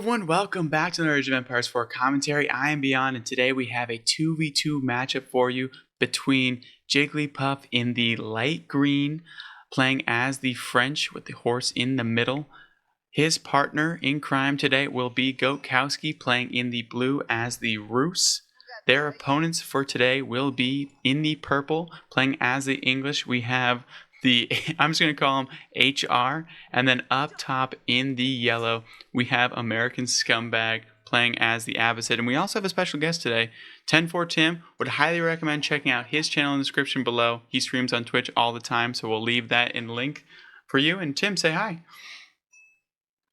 everyone, welcome back to another Age of Empires 4 commentary. I am Beyond, and today we have a 2v2 matchup for you between Jigglypuff in the light green, playing as the French with the horse in the middle. His partner in crime today will be Goatkowski, playing in the blue as the Roos. Their opponents for today will be in the purple, playing as the English. We have I'm just going to call him HR. And then up top in the yellow, we have American Scumbag playing as the Abbasid. And we also have a special guest today, TenFourTim. Would highly recommend checking out his channel in the description below. He streams on Twitch all the time, so we'll leave that in link for you. And Tim, say hi.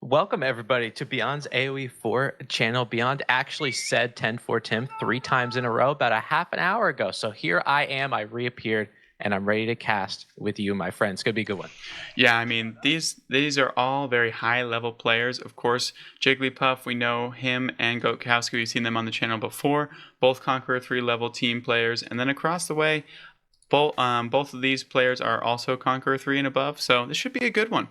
Welcome everybody to Beyond's AoE4 channel. Beyond actually said TenFourTim 3 times in a row about a half an hour ago. So here I am, I reappeared, and I'm ready to cast with you, my friends. It's going to be a good one. Yeah, I mean, these are all very high-level players. Of course, Jigglypuff, we know him, and Goatkowski, we've seen them on the channel before. Both Conqueror 3 level team players. And then across the way, both of these players are also Conqueror 3 and above. So this should be a good one.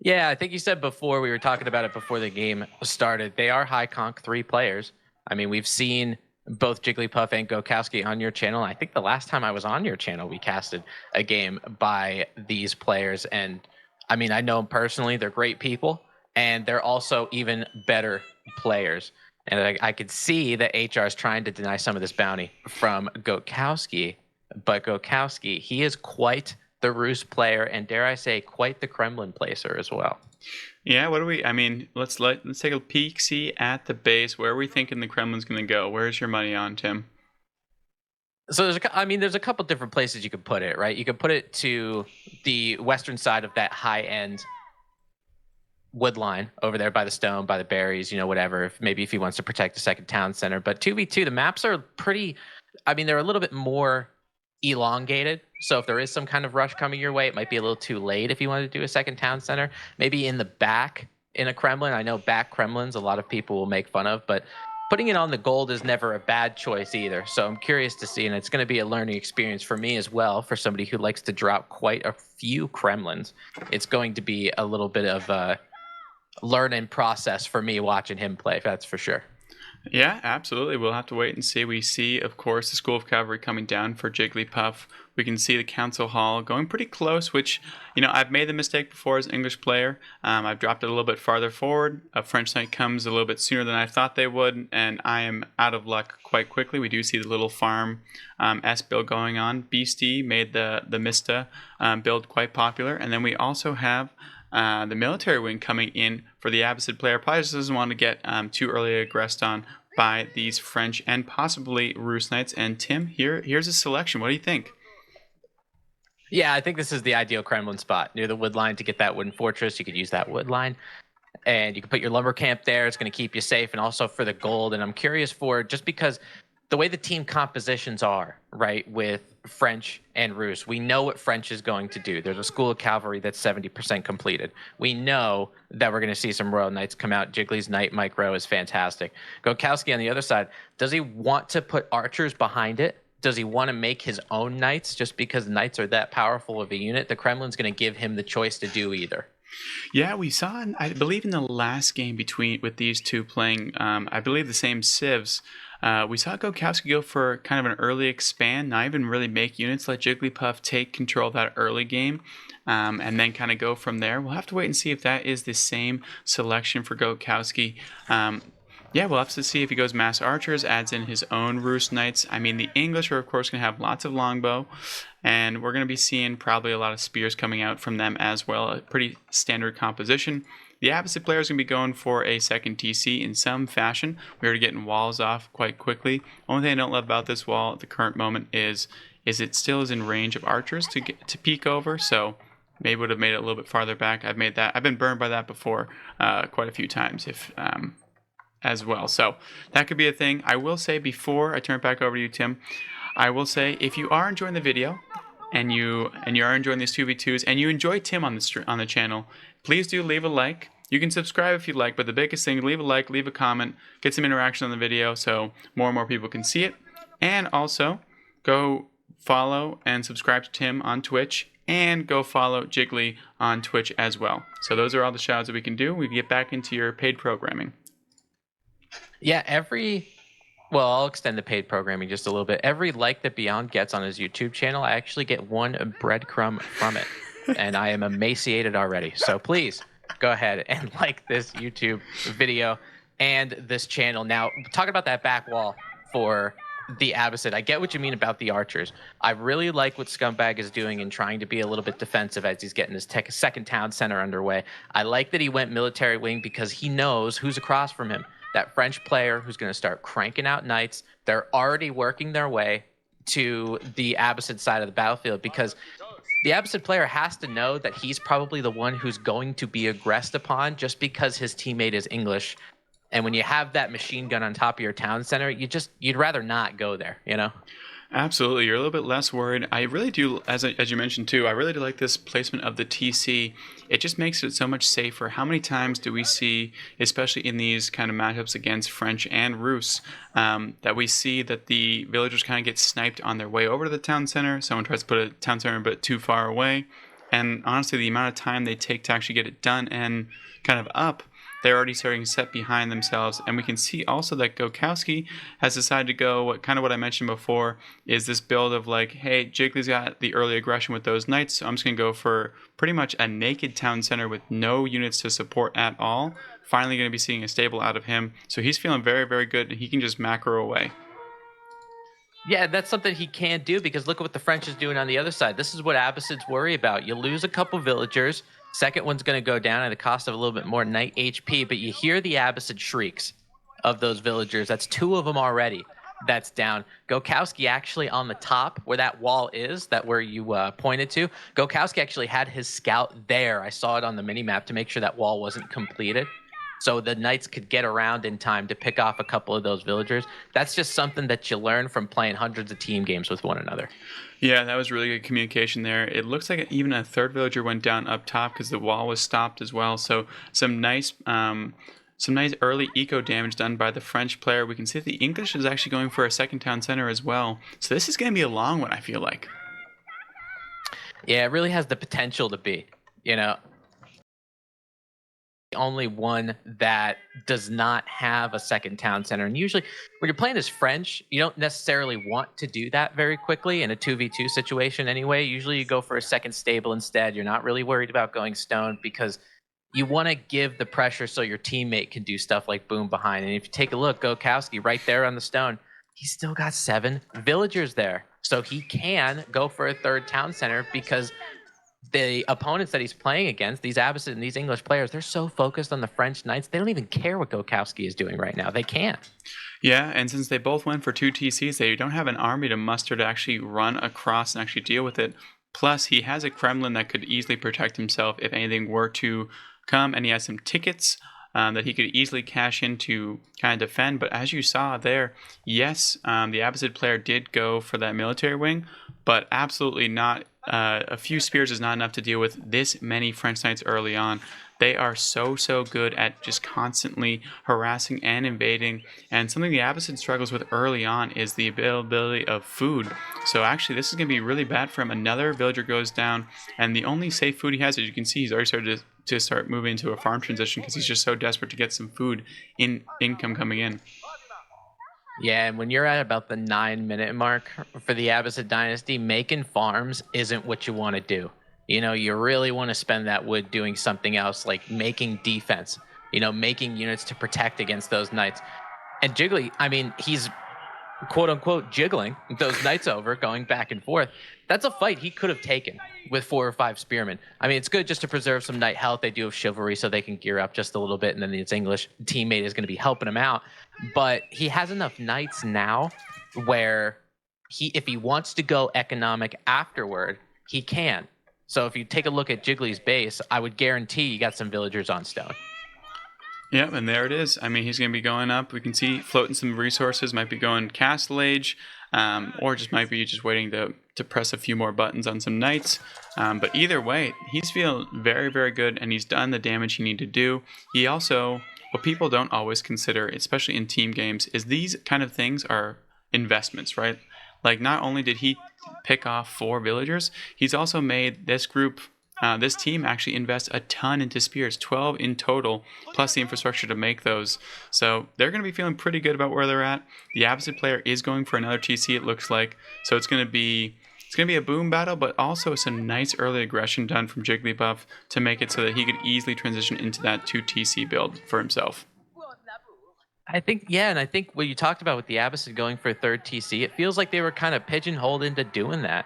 Yeah, I think you said before, we were talking about it before the game started, they are high Conq 3 players. I mean, we've seen both Jigglypuff and Goatkowski on your channel. I think the last time I was on your channel, we casted a game by these players. And I mean, I know them personally. They're great people, and they're also even better players. And I could see that HR is trying to deny some of this bounty from Goatkowski. But Goatkowski, he is quite the Roos player, and dare I say, quite the Kremlin placer as well. Yeah, what do we? I mean, let's take a peek, see at the base. Where are we thinking the Kremlin's going to go? Where's your money on, Tim? So there's a couple different places you could put it, right? You could put it to the western side of that high-end wood line over there by the stone, by the berries, whatever. Maybe if he wants to protect the second town center. But 2v2, the maps are pretty. I mean, they're a little bit more elongated, so if there is some kind of rush coming your way, it might be a little too late if you want to do a second town center. Maybe in the back in a Kremlin. I know back Kremlins a lot of people will make fun of, but putting it on the gold is never a bad choice either. So I'm curious to see, and it's going to be a learning experience for me as well, for somebody who likes to drop quite a few Kremlins. It's going to be a little bit of a learning process for me watching him play, that's for sure. Yeah, absolutely. We'll have to wait and see. We see, of course, the School of Cavalry coming down for Jigglypuff. We can see the Council Hall going pretty close, which, I've made the mistake before as an English player. I've dropped it a little bit farther forward. A French Knight comes a little bit sooner than I thought they would, and I am out of luck quite quickly. We do see the little farm S build going on. Beastie made the Mista build quite popular, and then we also have the military wing coming in for the Abbasid player. Probably just doesn't want to get too early aggressed on by these French and possibly Roos Knights. And Tim, here's a selection. What do you think? Yeah, I think this is the ideal Kremlin spot near the wood line to get that wooden fortress. You could use that wood line, and you can put your lumber camp there. It's going to keep you safe, and also for the gold. And I'm curious for, just because the way the team compositions are, right, with French and Roos, we know what French is going to do. There's a School of Cavalry that's 70% completed. We know that we're going to see some Royal Knights come out. Jiggly's Knight micro is fantastic. Goatkowski on the other side, does he want to put archers behind it? Does he want to make his own Knights just because Knights are that powerful of a unit? The Kremlin's going to give him the choice to do either. Yeah, we saw, I believe in the last game with these two playing, I believe the same civs, we saw Goatkowski go for kind of an early expand, not even really make units, let Jigglypuff take control of that early game, and then kind of go from there. We'll have to wait and see if that is the same selection for Goatkowski. Yeah, we'll have to see if he goes mass archers, adds in his own Roos Knights. I mean, the English are, of course, going to have lots of longbow, and we're going to be seeing probably a lot of spears coming out from them as well. A pretty standard composition. The Abbasid player is going to be going for a second TC in some fashion. We are getting walls off quite quickly. Only thing I don't love about this wall at the current moment is it still is in range of archers to peek over, so maybe would have made it a little bit farther back. I've been burned by that before quite a few times as well. So that could be a thing. I will say, before I turn it back over to you, Tim, I will say, if you are enjoying the video and you are enjoying these 2v2s and you enjoy Tim on the channel, please do leave a like. You can subscribe if you'd like, but the biggest thing, leave a like, leave a comment, get some interaction on the video so more and more people can see it. And also, go follow and subscribe to Tim on Twitch and go follow Jiggly on Twitch as well. So those are all the shout outs that we can do. We can get back into your paid programming. Yeah, well, I'll extend the paid programming just a little bit. Every like that Beyond gets on his YouTube channel, I actually get one breadcrumb from it. And I am emaciated already. So please go ahead and like this YouTube video and this channel. Now, talking about that back wall for the Abbasid, I get what you mean about the archers. I really like what Scumbag is doing in trying to be a little bit defensive as he's getting his second town center underway. I like that he went military wing because he knows who's across from him. That French player who's going to start cranking out knights. They're already working their way to the Abbasid side of the battlefield because the Abbasid player has to know that he's probably the one who's going to be aggressed upon just because his teammate is English. And when you have that machine gun on top of your town center, you'd rather not go there, you know? Absolutely. You're a little bit less worried. I really do, as you mentioned too, I really do like this placement of the TC. It just makes it so much safer. How many times do we see, especially in these kind of matchups against French and Rus, that we see that the villagers kind of get sniped on their way over to the town center. Someone tries to put a town center a bit too far away. And honestly, the amount of time they take to actually get it done and kind of up, they're already starting to set behind themselves. And we can see also that Gokowski has decided to go, what I mentioned before, is this build of like, hey, Jiggly's got the early aggression with those knights, so I'm just going to go for pretty much a naked town center with no units to support at all. Finally going to be seeing a stable out of him. So he's feeling very, very good, and he can just macro away. Yeah, that's something he can do because look at what the French is doing on the other side. This is what Abbasids worry about. You lose a couple villagers. Second one's going to go down at the cost of a little bit more knight HP, but you hear the Abbasid shrieks of those villagers. That's two of them already. That's down. Gokowski actually on the top where that wall is, that where you pointed to. Gokowski actually had his scout there. I saw it on the mini-map to make sure that wall wasn't completed. So the knights could get around in time to pick off a couple of those villagers. That's just something that you learn from playing hundreds of team games with one another. Yeah, that was really good communication there. It looks like even a third villager went down up top because the wall was stopped as well. So some nice early eco damage done by the French player. We can see that the English is actually going for a second town center as well. So this is going to be a long one, I feel like. Yeah, it really has the potential to be, you know. Only one that does not have a second town center. And usually when you're playing as French, you don't necessarily want to do that very quickly in a 2v2 situation anyway. Usually you go for a second stable instead. You're not really worried about going stone because you want to give the pressure so your teammate can do stuff like boom behind. And if you take a look, Gokowski right there on the stone, he's still got 7 villagers there. So he can go for a third town center because the opponents that he's playing against, these Abbasid and these English players, they're so focused on the French knights, they don't even care what Gokowski is doing right now. They can't. Yeah, and since they both went for 2 TCs, they don't have an army to muster to actually run across and actually deal with it. Plus, he has a Kremlin that could easily protect himself if anything were to come, and he has some tickets that he could easily cash in to kind of defend. But as you saw there, yes, the Abbasid player did go for that military wing, but absolutely not. A few spears is not enough to deal with this many French knights early on. They are so good at just constantly harassing and invading. And something the Abbasid struggles with early on is the availability of food. So actually, this is going to be really bad for him. Another villager goes down, and the only safe food he has, as you can see, he's already started to start moving into a farm transition because he's just so desperate to get some food income coming in. Yeah, and when you're at about the 9-minute mark for the Abbasid dynasty, making farms isn't what you want to do. You know, you really want to spend that wood doing something else, like making defense, you know, making units to protect against those knights. And Jiggly, I mean, he's quote unquote jiggling those knights over, going back and forth. That's a fight he could have taken with 4 or 5 spearmen. I mean, it's good just to preserve some knight health. They do have chivalry, so they can gear up just a little bit, and then his English teammate is going to be helping him out. But he has enough knights now where if he wants to go economic afterward, he can. So if you take a look at Jiggly's base, I would guarantee you got some villagers on stone. Yeah, and there it is. I mean, he's going to be going up. We can see floating some resources, might be going Castle Age, or just might be just waiting to press a few more buttons on some knights. But either way, he's feeling very, very good, and he's done the damage he needed to do. He also, what people don't always consider, especially in team games, is these kind of things are investments, right? Like, not only did he pick off 4 villagers, he's also made this group, this team actually invest a ton into spears, 12 in total, plus the infrastructure to make those. So they're going to be feeling pretty good about where they're at. The opposite player is going for another TC, it looks like. So it's going to be a boom battle, but also some nice early aggression done from Jigglypuff to make it so that he could easily transition into that 2 TC build for himself. I think, yeah, and I think what you talked about with the Abbasid going for a third TC, it feels like they were kind of pigeonholed into doing that,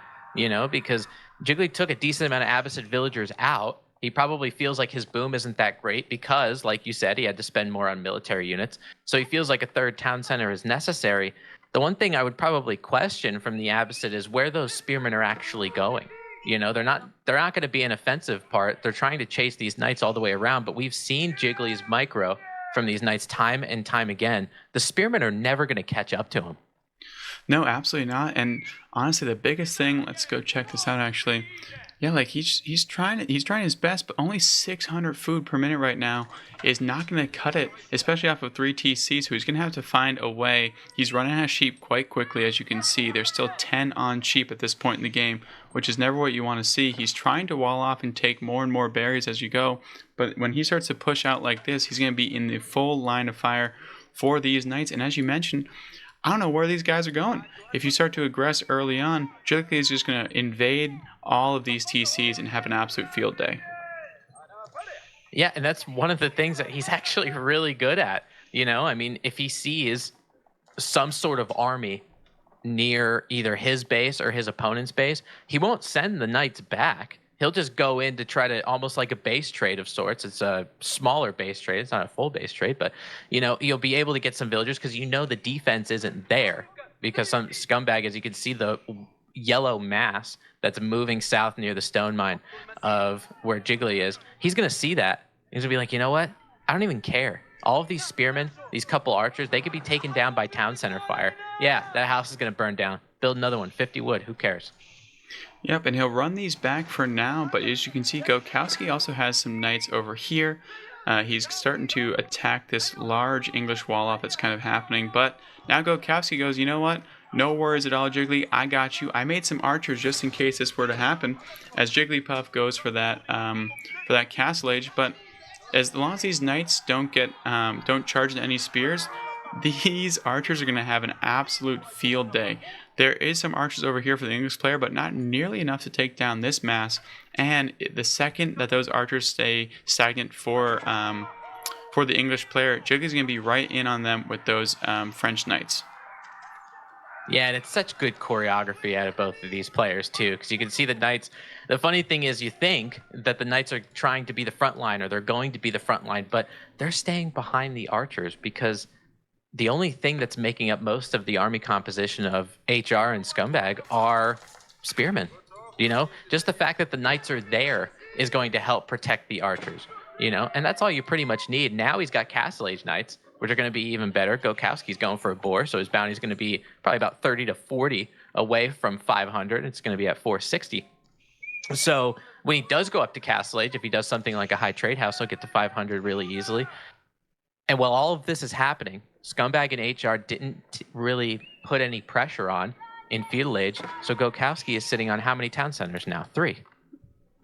because Jiggly took a decent amount of Abbasid villagers out. He probably feels like his boom isn't that great because, like you said, he had to spend more on military units. So he feels like a third town center is necessary. The one thing I would probably question from the Abbasid is where those spearmen are actually going. They're not going to be an offensive part. They're trying to chase these knights all the way around, but we've seen Jiggly's micro from these knights time and time again. The spearmen are never going to catch up to him. No, absolutely not. And honestly, the biggest thing, let's go check this out actually. Yeah, like he's trying his best, but only 600 food per minute right now is not going to cut it, especially off of 3 TC. So he's going to have to find a way. He's running out of sheep quite quickly, as you can see. There's still 10 on sheep at this point in the game, which is never what you want to see. He's trying to wall off and take more and more berries as you go, but when he starts to push out like this, he's going to be in the full line of fire for these knights. And as you mentioned, I don't know where these guys are going. If you start to aggress early on, Jiggly is just going to invade all of these TCs and have an absolute field day. Yeah, and that's one of the things that he's actually really good at. If he sees some sort of army near either his base or his opponent's base, he won't send the knights back. He'll just go in to try to, almost like a base trade of sorts. It's a smaller base trade. It's not a full base trade, but you'll be able to get some villagers because the defense isn't there, because some scumbag, as you can see, the yellow mass that's moving south near the stone mine of where Jiggly is. He's gonna see that. He's gonna be like, you know what? I don't even care. All of these spearmen, these couple archers, they could be taken down by town center fire. Yeah, that house is gonna burn down. Build another one, 50 wood. Who cares? Yep, and he'll run these back for now, but as you can see, Gokowski also has some knights over here. He's starting to attack this large English wall off that's kind of happening, but now Gokowski goes, you know what? No worries at all, Jiggly. I got you. I made some archers just in case this were to happen, as Jigglypuff goes for that Castle Age, but as long as these knights don't charge into any spears, these archers are going to have an absolute field day. There is some archers over here for the English player, but not nearly enough to take down this mass. And the second that those archers stay stagnant for the English player, Jiggly's going to be right in on them with those French knights. Yeah, and it's such good choreography out of both of these players, too, because you can see the knights. The funny thing is you think that the knights are trying to be the front line, or they're going to be the front line, but they're staying behind the archers because the only thing that's making up most of the army composition of HR and Scumbag are spearmen. Just the fact that the knights are there is going to help protect the archers, and that's all you pretty much need. Now he's got Castle Age knights, which are going to be even better. Gokowski's going for a boar, so his bounty is going to be probably about 30 to 40 away from 500. It's going to be at 460. So when he does go up to Castle Age, if he does something like a high trade house, he'll get to 500 really easily. And while all of this is happening, Scumbag and HR didn't really put any pressure on in Feudal Age, so Gokowski is sitting on how many town centers now? 3.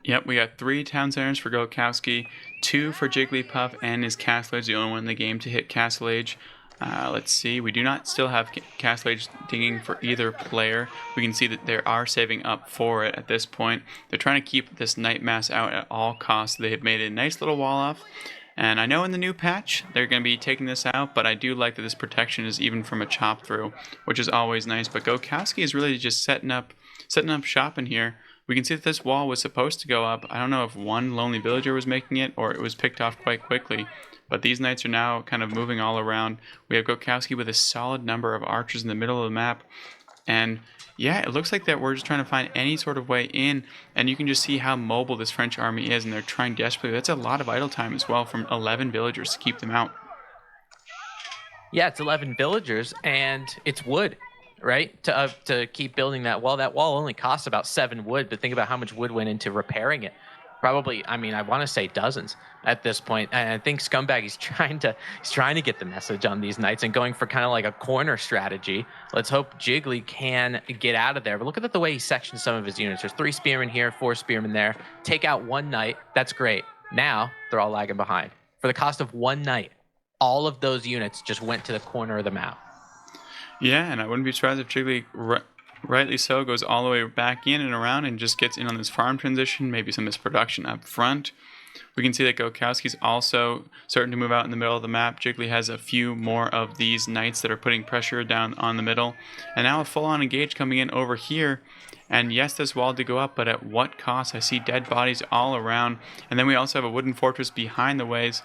Yep, we got 3 town centers for Gokowski, 2 for Jigglypuff, and his Castle Age, the only one in the game to hit Castle Age. Let's see, we do not still have Castle Age dinging for either player. We can see that they are saving up for it at this point. They're trying to keep this Knight Mass out at all costs. They have made a nice little wall off. And I know in the new patch, they're going to be taking this out, but I do like that this protection is even from a chop through, which is always nice. But Gokowski is really just setting up shop in here. We can see that this wall was supposed to go up. I don't know if one lonely villager was making it or it was picked off quite quickly. But these knights are now kind of moving all around. We have Gokowski with a solid number of archers in the middle of the map. And yeah, it looks like that we're just trying to find any sort of way in, and you can just see how mobile this French army is, and they're trying desperately. That's a lot of idle time as well from 11 villagers to keep them out. Yeah, it's 11 villagers, and it's wood, right? To keep building that wall. That wall only costs about 7 wood, but think about how much wood went into repairing it. Probably, I mean, I want to say dozens at this point. And I think Scumbag he's trying to get the message on these knights and going for kind of like a corner strategy. Let's hope Jiggly can get out of there. But look at the way he sections some of his units. There's 3 spearmen here, 4 spearmen there. Take out 1 knight. That's great. Now they're all lagging behind. For the cost of 1 knight, all of those units just went to the corner of the map. Yeah, and I wouldn't be surprised if Jiggly, rightly so, goes all the way back in and around and just gets in on this farm transition, maybe some misproduction up front. We can see that Gokowski's also starting to move out in the middle of the map. Jiggly has a few more of these knights that are putting pressure down on the middle. And now a full-on engage coming in over here. And yes, this wall did go up, but at what cost? I see dead bodies all around. And then we also have a wooden fortress behind the ways.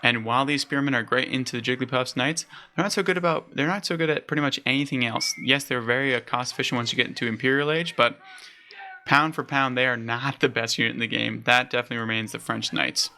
And while these spearmen are great into the Jigglypuff's knights, they're not so good at pretty much anything else. Yes, they're very cost efficient once you get into Imperial Age, but pound for pound, they are not the best unit in the game. That definitely remains the French knights.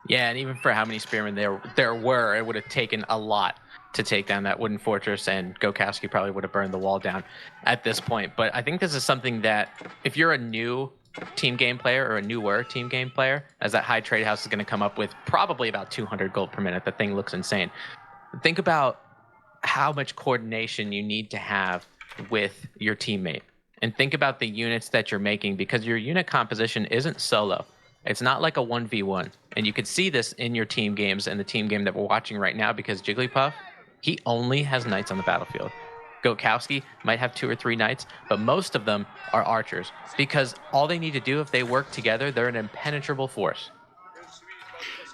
Yeah, and even for how many spearmen there were, it would have taken a lot to take down that wooden fortress, and Gokowski probably would have burned the wall down at this point. But I think this is something that if you're a new team game player or a newer team game player, as that high trade house is going to come up with probably about 200 gold per minute. The thing looks insane. Think about how much coordination you need to have with your teammate, and think about the units that you're making, because your unit composition isn't solo. It's not like a 1v1. And you could see this in your team games and the team game that we're watching right now, because Jigglypuff, he only has knights on the battlefield. Gokowski might have 2 or 3 knights, but most of them are archers, because all they need to do, if they work together, they're an impenetrable force.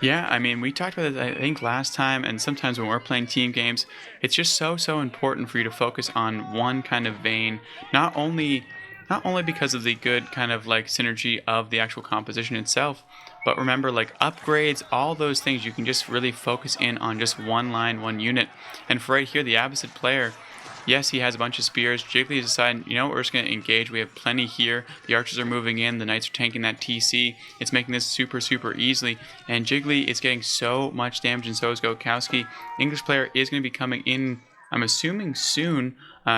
Yeah, I mean, we talked about this, I think, last time, and sometimes when we're playing team games, it's just so important for you to focus on one kind of vein, not only because of the good kind of like synergy of the actual composition itself, but remember, like upgrades, all those things, you can just really focus in on just one line, one unit. And for right here, the Abbasid player, yes, he has a bunch of spears. Jiggly has decided, we're just going to engage. We have plenty here. The archers are moving in. The knights are tanking that TC. It's making this super easily. And Jiggly is getting so much damage, and so is Gokowski. English player is going to be coming in, I'm assuming, soon.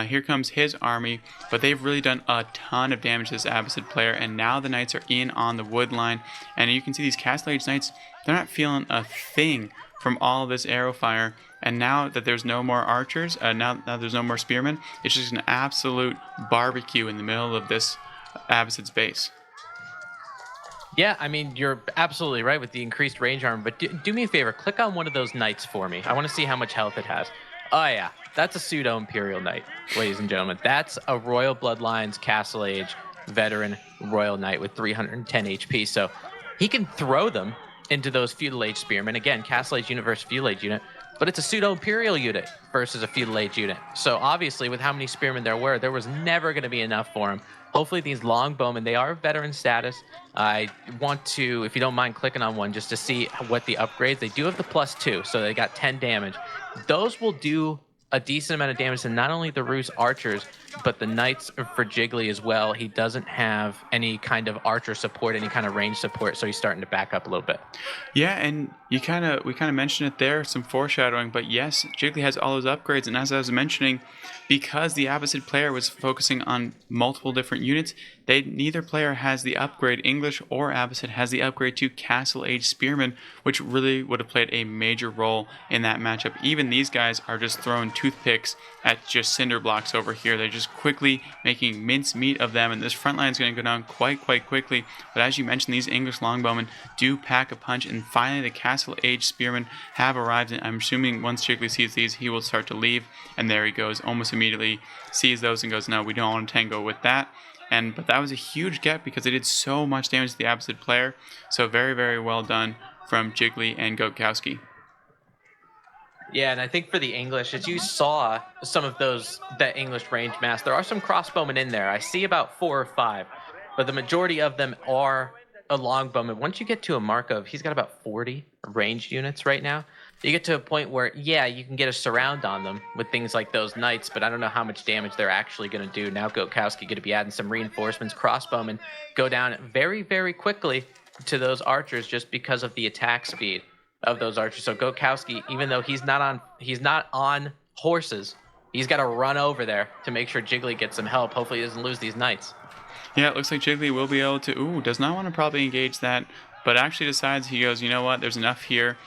Here comes his army, but they've really done a ton of damage to this Abbasid player, and now the knights are in on the wood line. And you can see these Castle Age knights, they're not feeling a thing from all of this arrow fire. And now that there's no more archers, now there's no more spearmen, it's just an absolute barbecue in the middle of this Abbasid's base. Yeah, I mean, you're absolutely right with the increased range armor, but do me a favor, click on one of those knights for me. I want to see how much health it has. Oh yeah, that's a pseudo-imperial knight, ladies and gentlemen. That's a Royal Bloodlines Castle Age veteran royal knight with 310 HP. So he can throw them into those feudal age spearmen. Again, Castle Age unit versus feudal age unit, but it's a pseudo-imperial unit versus a feudal age unit. So obviously, with how many spearmen there was never going to be enough for him. Hopefully these longbowmen, they are veteran status. I want to, if you don't mind clicking on one just to see what the upgrades, they do have the +2, so they got 10 damage. Those will do a decent amount of damage to not only the Roos archers, but the knights for Jiggly as well. He doesn't have any kind of archer support, any kind of range support, so he's starting to back up a little bit. Yeah, and we kind of mentioned it there, some foreshadowing, but yes, Jiggly has all those upgrades, and as I was mentioning, because the Abbasid player was focusing on multiple different units, neither player has the upgrade. English or Abbasid has the upgrade to Castle Age Spearmen, which really would have played a major role in that matchup. Even these guys are just throwing toothpicks at just cinder blocks over here. They're just quickly making mincemeat of them, and this front line is going to go down quite quickly. But as you mentioned, these English longbowmen do pack a punch, and finally the Castle Age Spearmen have arrived, and I'm assuming once Jiggly sees these, he will start to leave, and there he goes, almost immediately sees those and goes, no, we don't want to tango with that. But that was a huge get because they did so much damage to the Abbasid player. So very well done from Jiggly and Gokowski. Yeah, and I think for the English, as you saw some of that English range mass, there are some crossbowmen in there. I see about 4 or 5, but the majority of them are a longbowman. Once you get to a mark of, he's got about 40 ranged units right now. You get to a point where, yeah, you can get a surround on them with things like those knights, but I don't know how much damage they're actually going to do. Now Gokowski going to be adding some reinforcements. Crossbowmen go down very quickly to those archers just because of the attack speed of those archers. So Gokowski, even though he's not on horses, he's got to run over there to make sure Jiggly gets some help. Hopefully he doesn't lose these knights. Yeah, it looks like Jiggly will be able to. Ooh, does not want to probably engage that, but actually decides he goes, you know what? There's enough here.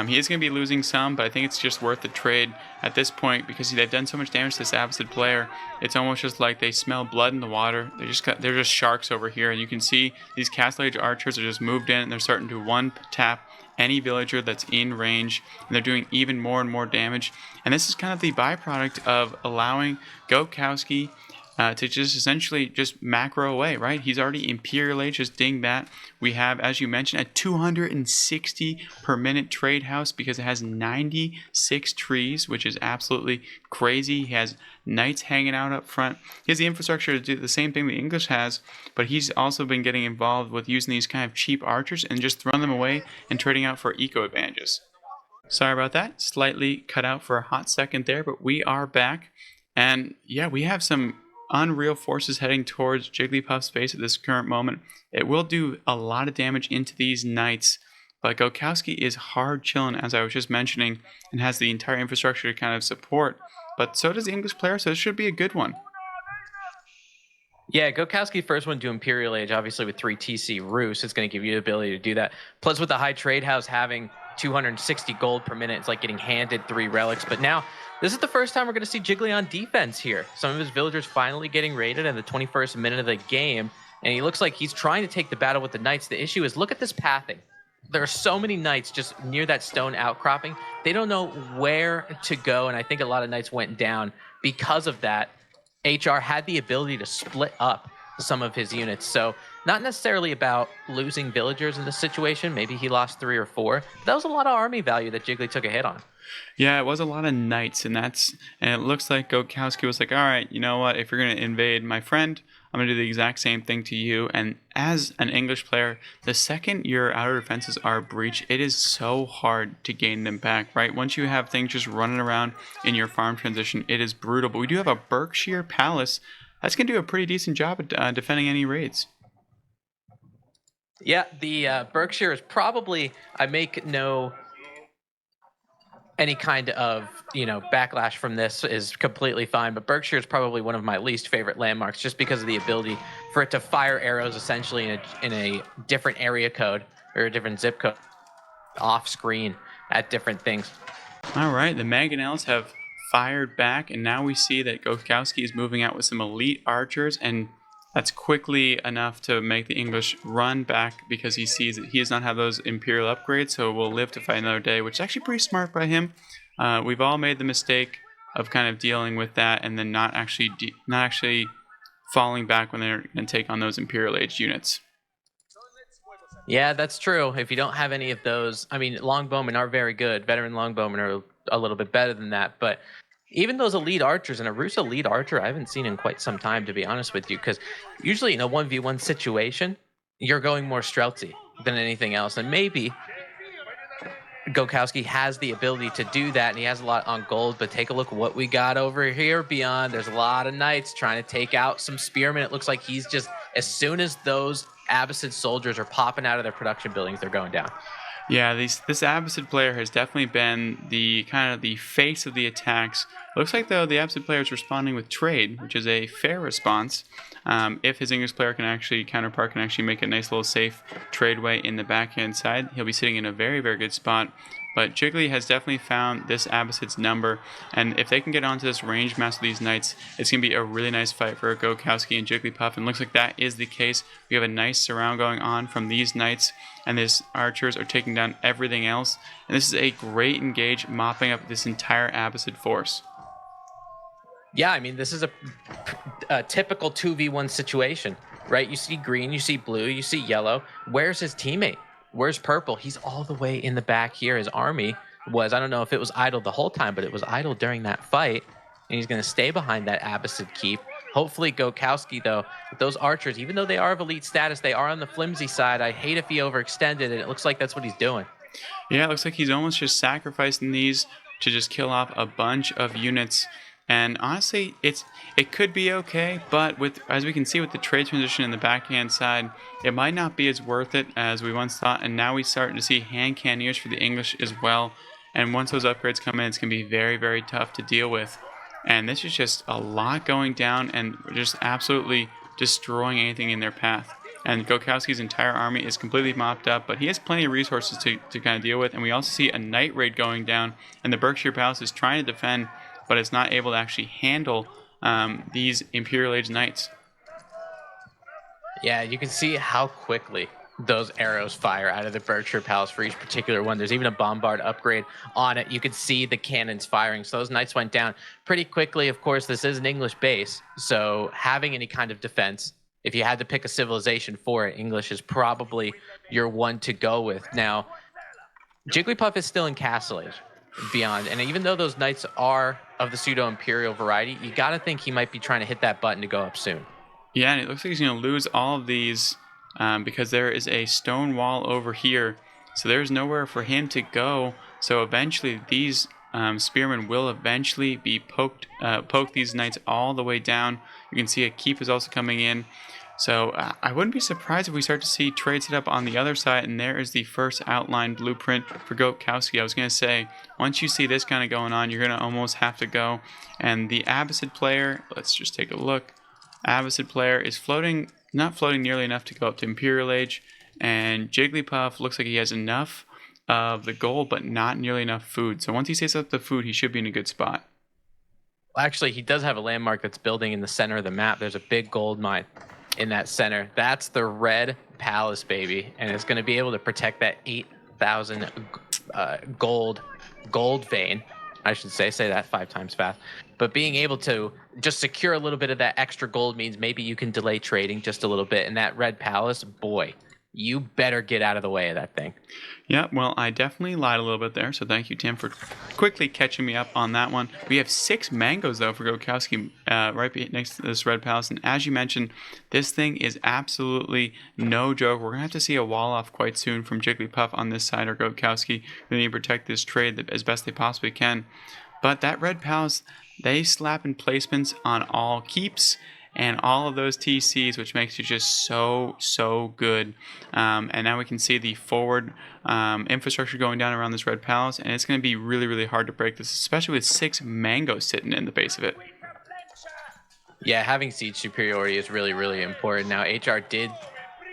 He is going to be losing some, but I think it's just worth the trade at this point because they've done so much damage to this Abbasid player. It's almost just like they smell blood in the water. They're just sharks over here, and you can see these Castle Age archers are just moved in, and they're starting to one tap any villager that's in range, and they're doing even more and more damage. And this is kind of the byproduct of allowing Gokowski to just essentially just macro away, right? He's already Imperial Age, just ding that. We have, as you mentioned, a 260 per minute trade house because it has 96 trees, which is absolutely crazy. He has knights hanging out up front. He has the infrastructure to do the same thing the English has, but he's also been getting involved with using these kind of cheap archers and just throwing them away and trading out for eco advantages. Sorry about that. Slightly cut out for a hot second there, but we are back. And yeah, we have some unreal forces heading towards Jigglypuff's base at this current moment. It will do a lot of damage into these knights, but Gokowski is hard chilling, as I was just mentioning, and has the entire infrastructure to kind of support. But so does the English player, so it should be a good one. Yeah, Gokowski first went to Imperial Age, obviously with 3 TC Roost. It's going to give you the ability to do that. Plus, with the high trade house having 260 gold per minute, it's like getting handed 3 relics. But now, this is the first time we're going to see Jiggly on defense here. Some of his villagers finally getting raided in the 21st minute of the game. And he looks like he's trying to take the battle with the knights. The issue is, look at this pathing. There are so many knights just near that stone outcropping. They don't know where to go, and I think a lot of knights went down because of that. HR had the ability to split up some of his units. So not necessarily about losing villagers in this situation. Maybe he lost 3 or 4. But that was a lot of army value that Jiggly took a hit on. Yeah, it was a lot of knights, and it looks like Gokowski was like, all right, you know what? If you're gonna invade my friend, I'm gonna do the exact same thing to you. And as an English player, the second your outer defenses are breached, it is so hard to gain them back, right? Once you have things just running around in your farm transition, it is brutal. But we do have a Berkshire Palace that's gonna do a pretty decent job at defending any raids. Yeah, the Berkshire is probably, I make no any kind of backlash from this is completely fine, but Berkshire is probably one of my least favorite landmarks just because of the ability for it to fire arrows essentially in a different area code or a different zip code off screen at different things. All right, the Mangonels have fired back, and now we see that Gokowski is moving out with some elite archers, and that's quickly enough to make the English run back because he sees that he does not have those Imperial upgrades, so we'll live to fight another day, which is actually pretty smart by him. We've all made the mistake of kind of dealing with that and then not actually falling back when they're going to take on those Imperial Age units. Yeah, that's true. If you don't have any of those, I mean, longbowmen are very good. Veteran longbowmen are a little bit better than that, but even those elite archers, and a Rus elite archer I haven't seen in quite some time, to be honest with you, because usually in a 1v1 situation, you're going more stealthy than anything else. And maybe Gokowski has the ability to do that, and he has a lot on gold, but take a look at what we got over here beyond. There's a lot of knights trying to take out some spearmen. It looks like he's just, as soon as those Abbasid soldiers are popping out of their production buildings, they're going down. Yeah, this Abbasid player has definitely been the kind of the face of the attacks. Looks like though the Abbasid player is responding with trade, which is a fair response. If his English player counterpart can actually make a nice little safe tradeway in the backhand side, he'll be sitting in a very, very good spot. But Jiggly has definitely found this Abbasid's number, and if they can get onto this range match with these knights, it's going to be a really nice fight for Gokowski and Jigglypuff, and looks like that is the case. We have a nice surround going on from these knights, and these archers are taking down everything else, and this is a great engage, mopping up this entire Abbasid force. Yeah, I mean, this is a typical 2v1 situation, right? You see green, you see blue, you see yellow. Where's his teammate? Where's purple? He's all the way in the back here. His army was, I don't know if it was idle the whole time, but it was idle during that fight. And he's going to stay behind that Abbasid keep. Hopefully Gokowski, though, with those archers, even though they are of elite status, they are on the flimsy side. I hate if he overextended, and it looks like that's what he's doing. Yeah, it looks like he's almost just sacrificing these to just kill off a bunch of units. And honestly, it could be okay, but as we can see with the trade transition in the backhand side, it might not be as worth it as we once thought. And now we start to see hand cannoneers for the English as well. And once those upgrades come in, it's going to be very, very tough to deal with. And this is just a lot going down and just absolutely destroying anything in their path. And Gokowski's entire army is completely mopped up, but he has plenty of resources to kind of deal with. And we also see a night raid going down, and the Berkshire Palace is trying to defend, but it's not able to actually handle these Imperial Age knights. Yeah, you can see how quickly those arrows fire out of the Berkshire Palace for each particular one. There's even a bombard upgrade on it. You can see the cannons firing. So those knights went down pretty quickly. Of course, this is an English base, so having any kind of defense, if you had to pick a civilization for it, English is probably your one to go with. Now, Jigglypuff is still in Castle Age beyond, and even though those knights are of the pseudo-imperial variety, you got to think he might be trying to hit that button to go up soon. Yeah, and it looks like he's going to lose all of these because there is a stone wall over here. So there's nowhere for him to go. So eventually these spearmen will eventually be poke these knights all the way down. You can see a keep is also coming in. So I wouldn't be surprised if we start to see trade set up on the other side, and there is the first outline blueprint for Gokowski. I was going to say, once you see this kind of going on, you're going to almost have to go. And the Abbasid player, let's just take a look. Abbasid player is not floating nearly enough to go up to Imperial Age, and Jigglypuff looks like he has enough of the gold, but not nearly enough food. So once he saves up the food, he should be in a good spot. Well, actually, he does have a landmark that's building in the center of the map. There's a big gold mine in that center. That's the Red Palace, baby, and it's going to be able to protect that 8,000 gold vein. I should say that 5 times fast. But being able to just secure a little bit of that extra gold means maybe you can delay trading just a little bit. And that Red Palace, boy, you better get out of the way of that thing. Yeah, well, I definitely lied a little bit there, so thank you, Tim, for quickly catching me up on that one. We have 6 mangoes, though, for Gokowski right next to this Red Palace, and as you mentioned, this thing is absolutely no joke. We're going to have to see a wall-off quite soon from Jigglypuff on this side, or Gokowski. They need to protect this trade as best they possibly can. But that Red Palace, they slap in placements on all keeps and all of those TCs, which makes it just so good. And now we can see the forward infrastructure going down around this Red Palace, and it's going to be really hard to break this, especially with 6 mangoes sitting in the base of it. Yeah, having siege superiority is really important. Now, HR did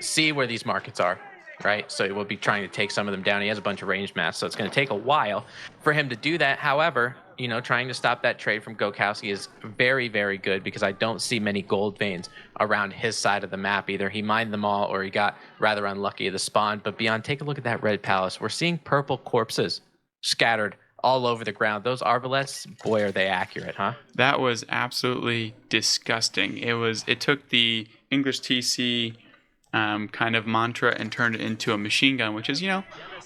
see where these markets are, right? So he will be trying to take some of them down. He has a bunch of ranged mass, so it's going to take a while for him to do that. However, trying to stop that trade from Gokowski is very good, because I don't see many gold veins around his side of the map. Either he mined them all or he got rather unlucky at the spawn. But beyond, take a look at that Red Palace. We're seeing purple corpses scattered all over the ground. Those arbalets, boy, are they accurate, huh? That was absolutely disgusting. It took the English TC kind of mantra and turned it into a machine gun, which is,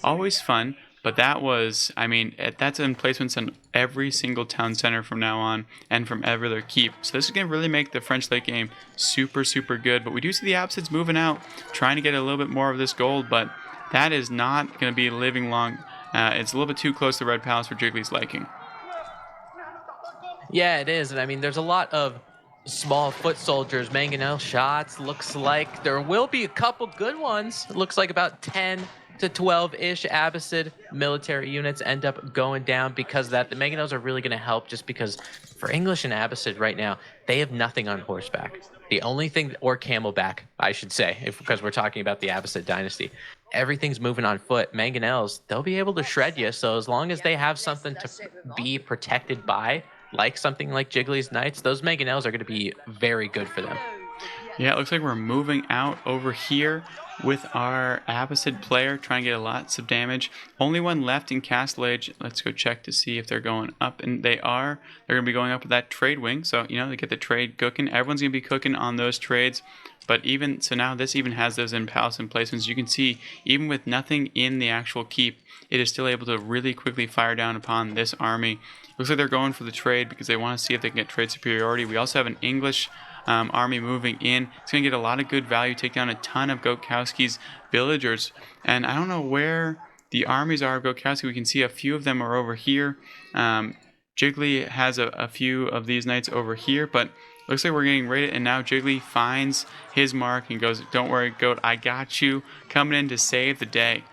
always fun. But that was, that's in placements in every single town center from now on, and from every other keep. So this is going to really make the French late game super good. But we do see the Abbasids moving out, trying to get a little bit more of this gold, but that is not going to be living long. It's a little bit too close to Red Palace for Jiggly's liking. Yeah, it is. And there's a lot of small foot soldiers, mangonel shots. Looks like there will be a couple good ones. It looks like about 10 to 12-ish Abbasid military units end up going down because of that. The mangonels are really going to help, just because for English and Abbasid right now, they have nothing on horseback. The only thing, or camelback, I should say, because we're talking about the Abbasid dynasty. Everything's moving on foot. Mangonels, they'll be able to shred you. So as long as they have something to be protected by, like something like Jiggly's Knights, those mangonels are going to be very good for them. Yeah, it looks like we're moving out over here with our Abbasid player, trying to get lots of damage. Only one left in Castle Age. Let's go check to see if they're going up, and they are. They're going to be going up with that trade wing, so they get the trade cooking. Everyone's going to be cooking on those trades. But even so, now this even has those in palace emplacements. You can see, even with nothing in the actual keep, it is still able to really quickly fire down upon this army. Looks like they're going for the trade because they want to see if they can get trade superiority. We also have an English army moving in. It's going to get a lot of good value, take down a ton of Gokowski's villagers. And I don't know where the armies are of Gokowski. We can see a few of them are over here. Jiggly has a few of these knights over here, but looks like we're getting raided, and now Jiggly finds his mark and goes, "Don't worry, Goat, I got you," coming in to save the day.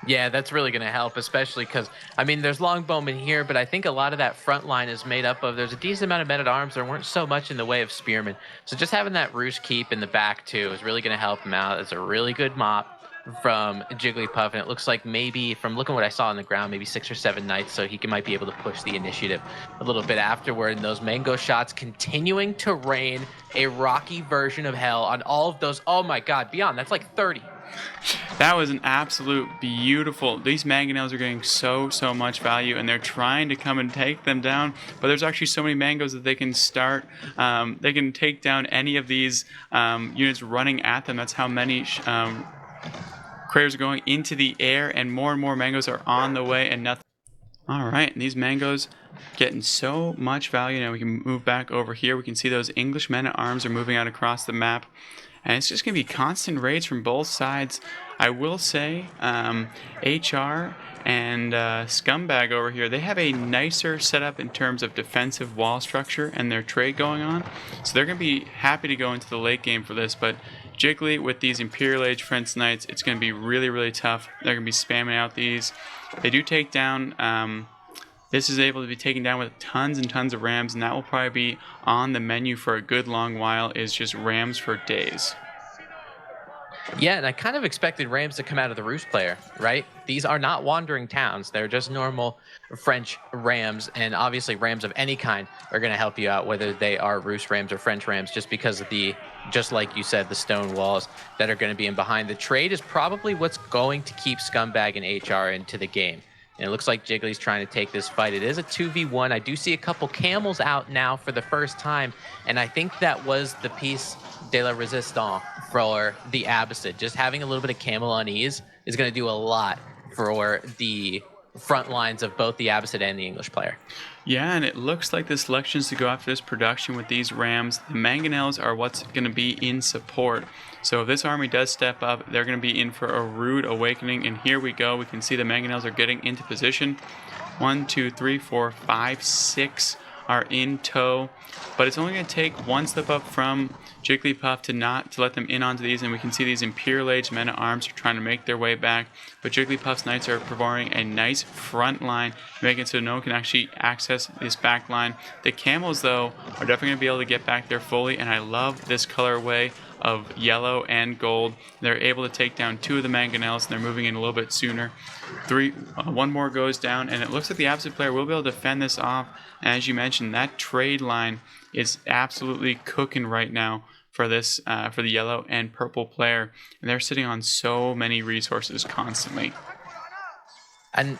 Yeah, that's really going to help, especially because, I mean, there's longbowmen here, but I think a lot of that front line is made up of, there's a decent amount of men-at-arms. There weren't so much in the way of spearmen. So just having that roost keep in the back, too, is really going to help him out. It's a really good mop from Jigglypuff, and it looks like maybe, from looking what I saw on the ground, maybe 6 or 7 knights, so might be able to push the initiative a little bit afterward. And those mango shots continuing to rain a rocky version of hell on all of those. Oh my god, Beyond, that's like 30. That was an absolute beautiful. These mangonels are getting so much value, and they're trying to come and take them down. But there's actually so many mangoes that they can start. They can take down any of these units running at them. That's how many craters are going into the air, and more mangoes are on the way, and nothing. All right, and these mangoes getting so much value. Now we can move back over here. We can see those English men-at-arms are moving out across the map. And it's just going to be constant raids from both sides. I will say HR and Scumbag over here, they have a nicer setup in terms of defensive wall structure and their trade going on. So they're going to be happy to go into the late game for this. But Jiggly with these Imperial Age French Knights, it's going to be really tough. They're going to be spamming out these. They do take down... This is able to be taken down with tons and tons of rams, and that will probably be on the menu for a good long while, is just rams for days. Yeah, and I kind of expected rams to come out of the Roost player, right? These are not wandering towns. They're just normal French rams, and obviously rams of any kind are going to help you out, whether they are Roost rams or French rams, just because of just like you said, the stone walls that are going to be in behind. The trade is probably what's going to keep Scumbag and HR into the game. And it looks like Jiggly's trying to take this fight. It is a 2v1. I do see a couple camels out now for the first time. And I think that was the piece de la resistance for the Abbasid. Just having a little bit of camel unease is going to do a lot for the front lines of both the Abbasid and the English player. Yeah, and it looks like the selections to go after this production with these rams, the mangonels are what's going to be in support. So if this army does step up, they're going to be in for a rude awakening. And here we go. We can see the mangonels are getting into position. 1, 2, 3, 4, 5, 6 are in tow. But it's only going to take one step up from Jigglypuff to let them in onto these, and we can see these Imperial Age men-at-arms are trying to make their way back, but Jigglypuff's Knights are performing a nice front line, making it so no one can actually access this back line. The Camels, though, are definitely going to be able to get back there fully, and I love this colorway of yellow and gold. They're able to take down 2 of the mangonels, and they're moving in a little bit sooner. 1 more goes down, and it looks like the Abbasid player will be able to fend this off. And as you mentioned, that trade line is absolutely cooking right now for this for the yellow and purple player, and they're sitting on so many resources constantly. And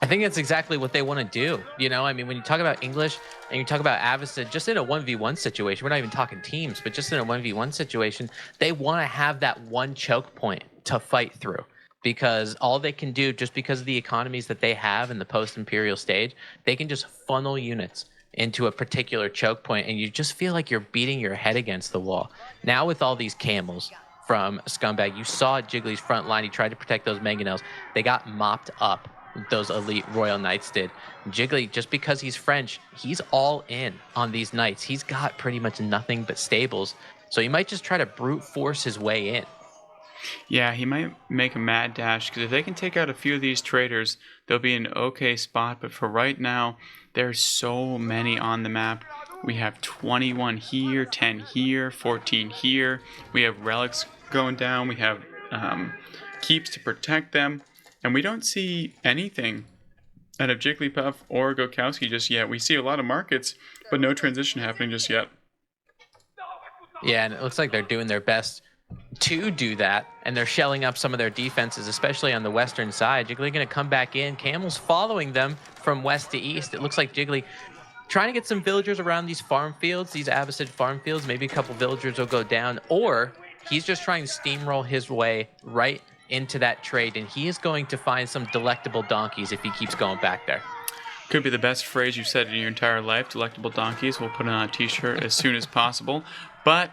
I think that's exactly what they want to do. You know, I mean, when you talk about English and you talk about Abbasid, just in a 1v1 situation, we're not even talking teams, but just in a 1v1 situation, they want to have that one choke point to fight through. Because all they can do, just because of the economies that they have in the post-imperial stage, they can just funnel units into a particular choke point, and you just feel like you're beating your head against the wall. Now with all these camels from Scumbag, you saw Jiggly's front line. He tried to protect those mangonels. They got mopped up. Those elite Royal Knights did. Jiggly, just because he's French, he's all in on these Knights. He's got pretty much nothing but stables, so he might just try to brute force his way in. Yeah, he might make a mad dash, because if they can take out a few of these traders, they'll be in an okay spot. But for right now, there's so many on the map. We have 21 here, 10 here, 14 here. We have relics going down. We have keeps to protect them. And we don't see anything out of Jigglypuff or Gokowski just yet. We see a lot of markets, but no transition happening just yet. Yeah, and it looks like they're doing their best to do that, and they're shelling up some of their defenses, especially on the western side. Jiggly going to come back in. Camels following them from west to east. It looks like Jiggly trying to get some villagers around these farm fields, these Abbasid farm fields. Maybe a couple villagers will go down, or he's just trying to steamroll his way right into that trade, and he is going to find some delectable donkeys if he keeps going back there. Could be the best phrase you've said in your entire life, delectable donkeys. We'll put it on a t-shirt as soon as possible. But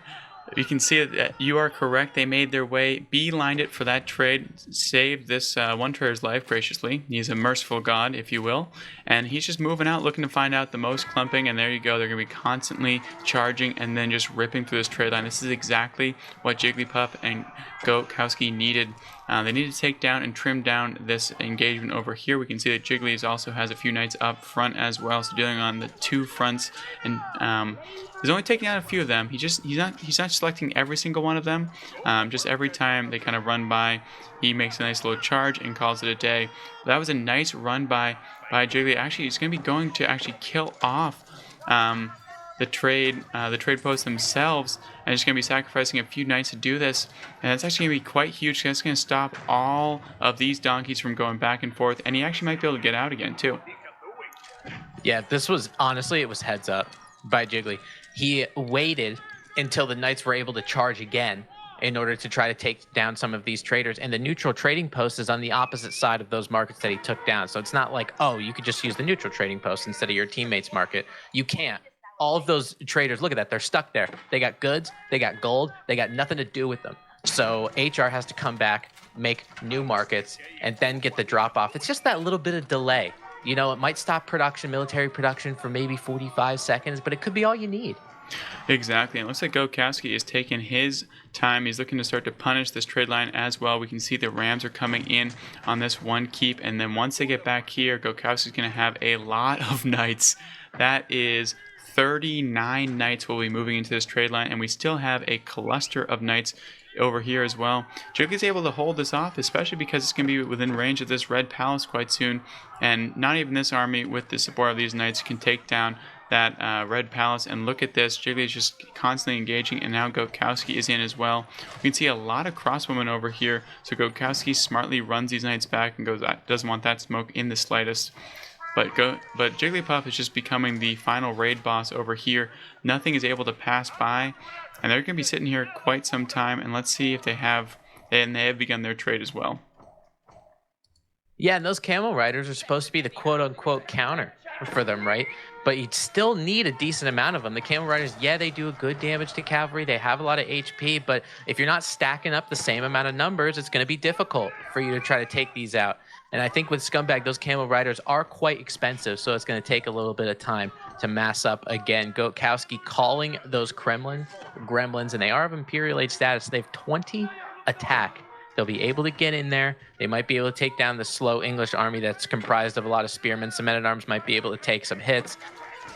you can see that you are correct. They made their way, beelined it for that trade, saved this one trader's life graciously. He's a merciful god, if you will. And he's just moving out, looking to find out the most clumping. And there you go. They're going to be constantly charging and then just ripping through this trade line. This is exactly what Jigglypuff and Gokowski needed. They need to take down and trim down this engagement over here. We can see that Jiggly's also has a few knights up front as well, so dealing on the 2 fronts, and he's only taking out a few of them. He's not selecting every single one of them. Just every time they kind of run by, he makes a nice little charge and calls it a day. That was a nice run by Jiggly. Actually, he's going to be going to actually kill off the trade posts themselves, and it's going to be sacrificing a few knights to do this, and that's actually going to be quite huge. That's going to stop all of these donkeys from going back and forth, and he actually might be able to get out again too. Yeah, this was honestly, it was heads up by Jiggly. He waited until the knights were able to charge again in order to try to take down some of these traders, and the neutral trading post is on the opposite side of those markets that he took down. So it's not like, oh, you could just use the neutral trading post instead of your teammate's market. You can't. All of those traders, look at that, they're stuck there. They got goods, they got gold, they got nothing to do with them. So HR has to come back, make new markets, and then get the drop off. It's just that little bit of delay. You know, it might stop production, military production, for maybe 45 seconds, but it could be all you need. Exactly. And it looks like Gokowski is taking his time. He's looking to start to punish this trade line as well. We can see the Rams are coming in on this one keep, and then once they get back here, Gokowski's going to have a lot of knights. That is 39 knights will be moving into this trade line, and we still have a cluster of knights over here as well. Jiggly's able to hold this off, especially because it's going to be within range of this red palace quite soon, and not even this army with the support of these knights can take down that red palace. And look at this, Jiggly is just constantly engaging, and now Gokowski is in as well. We can see a lot of crossbowmen over here, so Gokowski smartly runs these knights back and doesn't want that smoke in the slightest. But Jigglypuff is just becoming the final raid boss over here. Nothing is able to pass by, and they're going to be sitting here quite some time. And let's see if they have begun their trade as well. Yeah, and those camel riders are supposed to be the quote-unquote counter for them, right? But you'd still need a decent amount of them. The camel riders, yeah, they do good damage to cavalry. They have a lot of HP, but if you're not stacking up the same amount of numbers, it's going to be difficult for you to try to take these out. And I think with Scumbag, those camel riders are quite expensive, so it's going to take a little bit of time to mass up again. Gokowski calling those gremlins, and they are of Imperial Age status. They have 20 attack. They'll be able to get in there. They might be able to take down the slow English army that's comprised of a lot of spearmen. Some men-at-arms might be able to take some hits.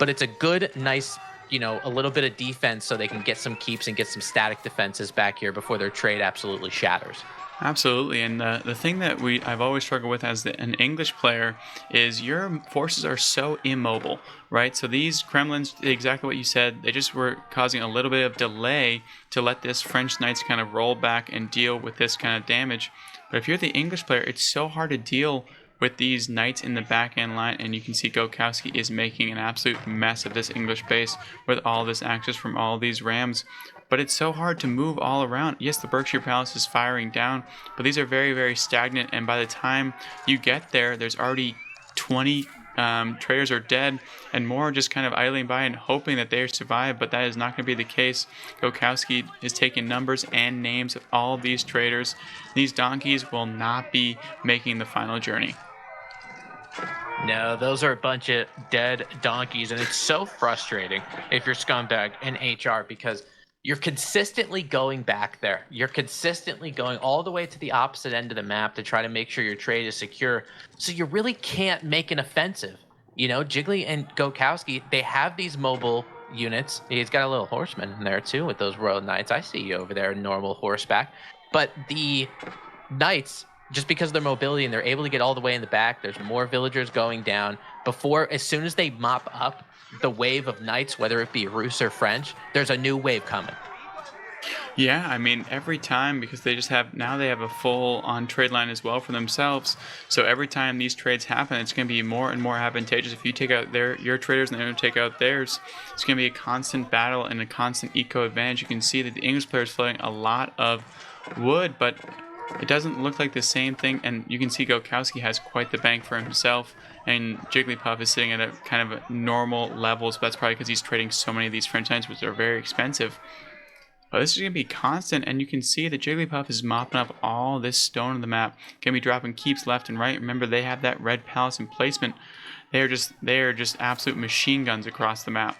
But it's a good, nice, a little bit of defense so they can get some keeps and get some static defenses back here before their trade absolutely shatters. Absolutely, and the thing that I've always struggled with as an English player is your forces are so immobile, right? So these Kremlins, exactly what you said, they just were causing a little bit of delay to let this French knights kind of roll back and deal with this kind of damage. But if you're the English player, it's so hard to deal with these knights in the back end line, and you can see Gokowski is making an absolute mess of this English base with all this access from all these rams. But it's so hard to move all around. Yes, the Berkshire Palace is firing down, but these are very, very stagnant, and by the time you get there, there's already 20 traders are dead, and more are just kind of idling by and hoping that they survive, but that is not going to be the case. Gokowski is taking numbers and names of all of these traders. These donkeys will not be making the final journey. No, those are a bunch of dead donkeys, and it's so frustrating if you're Scumbag in HR, because you're consistently going back there. You're consistently going all the way to the opposite end of the map to try to make sure your trade is secure. So you really can't make an offensive. Jiggly and Gokowski, they have these mobile units. He's got a little horseman in there too with those Royal Knights. I see you over there in normal horseback. But the Knights, just because of their mobility and they're able to get all the way in the back, there's more villagers going down. As soon as they mop up the wave of knights, whether it be Rus or French, there's a new wave coming. Yeah, I mean, every time, because they have a full-on trade line as well for themselves. So every time these trades happen, it's going to be more and more advantageous. If you take out your traders and they're going to take out theirs, it's going to be a constant battle and a constant eco advantage. You can see that the English player is floating a lot of wood, but it doesn't look like the same thing. And you can see Gokowski has quite the bank for himself, and Jigglypuff is sitting at a kind of a normal level. So that's probably because he's trading so many of these French knights, which are very expensive. But this is going to be constant, and you can see that Jigglypuff is mopping up all this stone on the map. Going to be dropping keeps left and right. Remember, they have that red palace in placement. They are just absolute machine guns across the map.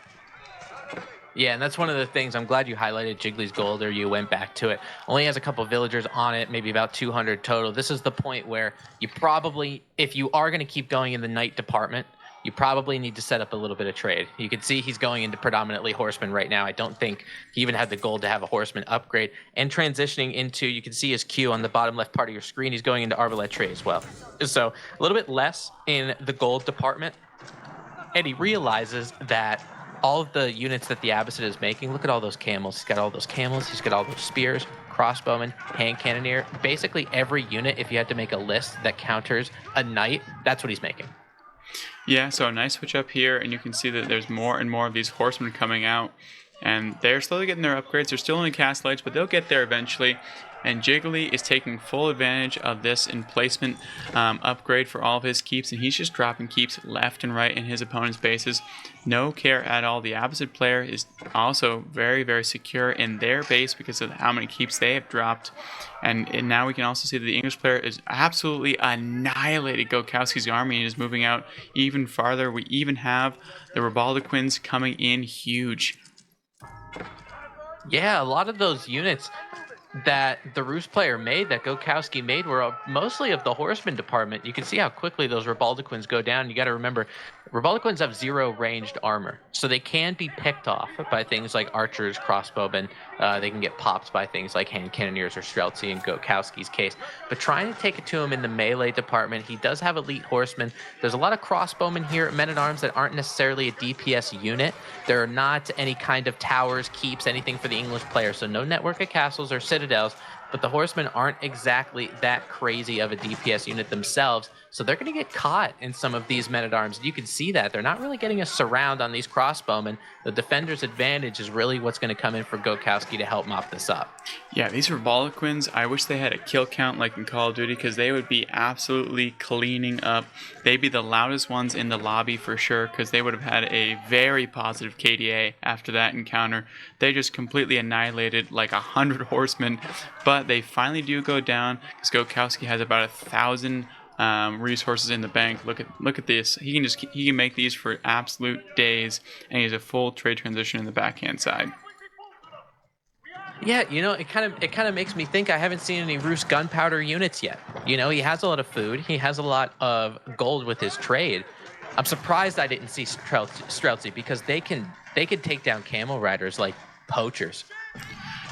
Yeah, and that's one of the things. I'm glad you highlighted Jiggly's gold, or you went back to it. Only has a couple villagers on it, maybe about 200 total. This is the point where you probably, if you are going to keep going in the knight department, you probably need to set up a little bit of trade. You can see he's going into predominantly horseman right now. I don't think he even had the gold to have a horseman upgrade. And transitioning into, you can see his Q on the bottom left part of your screen. He's going into arbalete trade as well. So a little bit less in the gold department. And he realizes that all of the units that the Abbasid is making, look at all those camels. He's got all those camels. He's got all those spears, crossbowmen, hand cannoneer. Basically every unit, if you had to make a list that counters a knight, that's what he's making. Yeah, so a nice switch up here, and you can see that there's more and more of these horsemen coming out, and they're slowly getting their upgrades. They're still only castle age, but they'll get there eventually. And Jiggly is taking full advantage of this emplacement upgrade for all of his keeps, and he's just dropping keeps left and right in his opponent's bases. No care at all. The Abbasid player is also very, very secure in their base because of how many keeps they have dropped. And now we can also see that the English player is absolutely annihilated Gokowski's army and is moving out even farther. We even have the Ribaldiquins coming in huge. Yeah, a lot of those units that the Roos player made, that Gokowski made, were mostly of the horseman department. You can see how quickly those Ribaldiquins go down. You got to remember, Ribaldiquins have 0 ranged armor, so they can be picked off by things like archers, crossbowmen. They can get popped by things like hand cannoneers or Streltsy in Gokowski's case. But trying to take it to him in the melee department, he does have elite horsemen. There's a lot of crossbowmen here at men-at-arms that aren't necessarily a DPS unit. There are not any kind of towers, keeps, anything for the English player, so no network of castles or citadels. But the horsemen aren't exactly that crazy of a DPS unit themselves, so they're going to get caught in some of these men-at-arms. You can see that. They're not really getting a surround on these crossbowmen. The defender's advantage is really what's going to come in for Gokowski to help mop this up. Yeah, these Ribaldiquins, I wish they had a kill count like in Call of Duty, because they would be absolutely cleaning up. They'd be the loudest ones in the lobby for sure, because they would have had a very positive KDA after that encounter. They just completely annihilated like 100 horsemen, but they finally do go down because Gokowski has about 1,000 resources in the bank. Look at this. He can make these for absolute days, and he has a full trade transition in the backhand side. Yeah, it kind of makes me think I haven't seen any Roos gunpowder units yet. He has a lot of food. He has a lot of gold with his trade. I'm surprised I didn't see Streltsy because they could take down camel riders like poachers.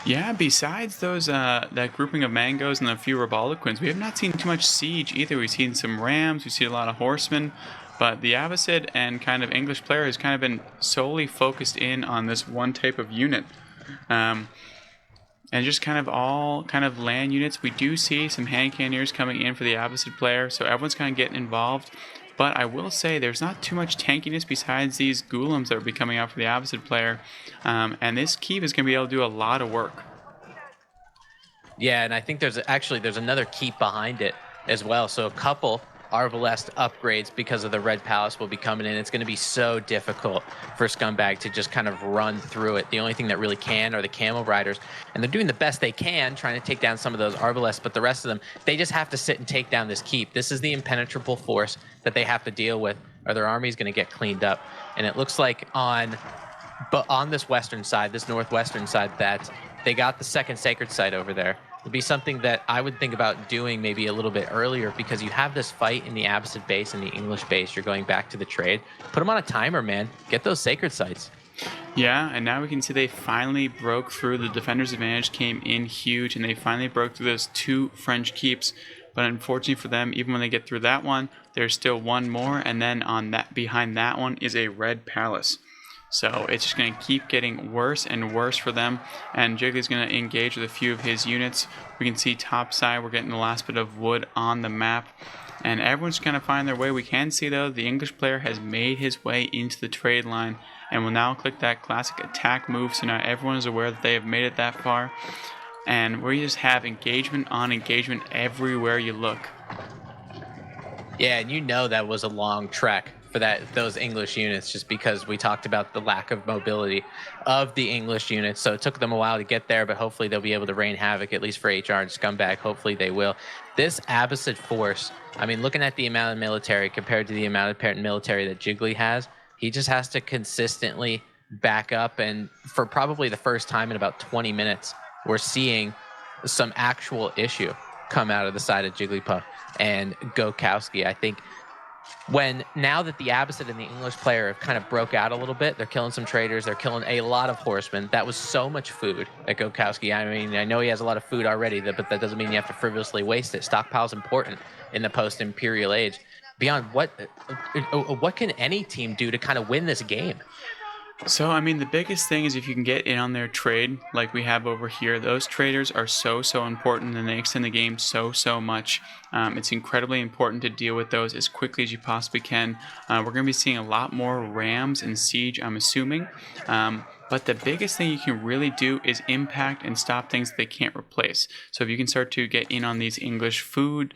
Yeah, besides those that grouping of mangoes and a few Ribaldiquins, we have not seen too much siege either. We've seen some rams, we've seen a lot of horsemen, but the Abbasid and kind of English player has kind of been solely focused in on this one type of unit. And just kind of all kind of land units. We do see some hand cannoneers coming in for the Abbasid player, so everyone's kind of getting involved. But I will say there's not too much tankiness besides these Ghoulems that will be coming out for the Abbasid player. And this keep is going to be able to do a lot of work. Yeah, and I think there's another keep behind it as well. So a couple Arbalest upgrades because of the Red Palace will be coming in. It's going to be so difficult for Scumbag to just kind of run through it. The only thing that really can are the Camel Riders, and they're doing the best they can trying to take down some of those Arbalests, but the rest of them, they just have to sit and take down this keep. This is the impenetrable force that they have to deal with, or their army is going to get cleaned up. And it looks like on this western side, this northwestern side, that they got the second sacred site over there. Would be something that I would think about doing maybe a little bit earlier, because you have this fight in the Abbasid base and the English base. You're going back to the trade. Put them on a timer, man. Get those sacred sites. Yeah, and now we can see they finally broke through. The defender's advantage came in huge, and they finally broke through those 2 French keeps. But unfortunately for them, even when they get through that one, there's still one more, and then on that behind that one is a Red Palace. So it's just going to keep getting worse and worse for them. And Jiggly's going to engage with a few of his units. We can see top side, we're getting the last bit of wood on the map. And everyone's going to find their way. We can see, though, the English player has made his way into the trade line and will now click that classic attack move. So now everyone is aware that they have made it that far. And we just have engagement on engagement everywhere you look. Yeah, and that was a long trek for those English units, just because we talked about the lack of mobility of the English units. So it took them a while to get there, but hopefully they'll be able to rain havoc, at least for HR and Scumbag. Hopefully they will. This Abbasid force, I mean, looking at the amount of military compared to the amount of military that Jiggly has, he just has to consistently back up, and for probably the first time in about 20 minutes, we're seeing some actual issue come out of the side of Jigglypuff and Gokowski. I think now that the Abbasid and the English player have kind of broke out a little bit, they're killing some traders, they're killing a lot of horsemen. That was so much food at Gokowski. I mean, I know he has a lot of food already, but that doesn't mean you have to frivolously waste it. Stockpile's important in the post-Imperial age. Beyond what can any team do to kind of win this game? So, I mean, the biggest thing is if you can get in on their trade like we have over here. Those traders are so important, and they extend the game so much. It's incredibly important to deal with those as quickly as you possibly can. We're going to be seeing a lot more rams in Siege, I'm assuming. But the biggest thing you can really do is impact and stop things that they can't replace. So if you can start to get in on these English food,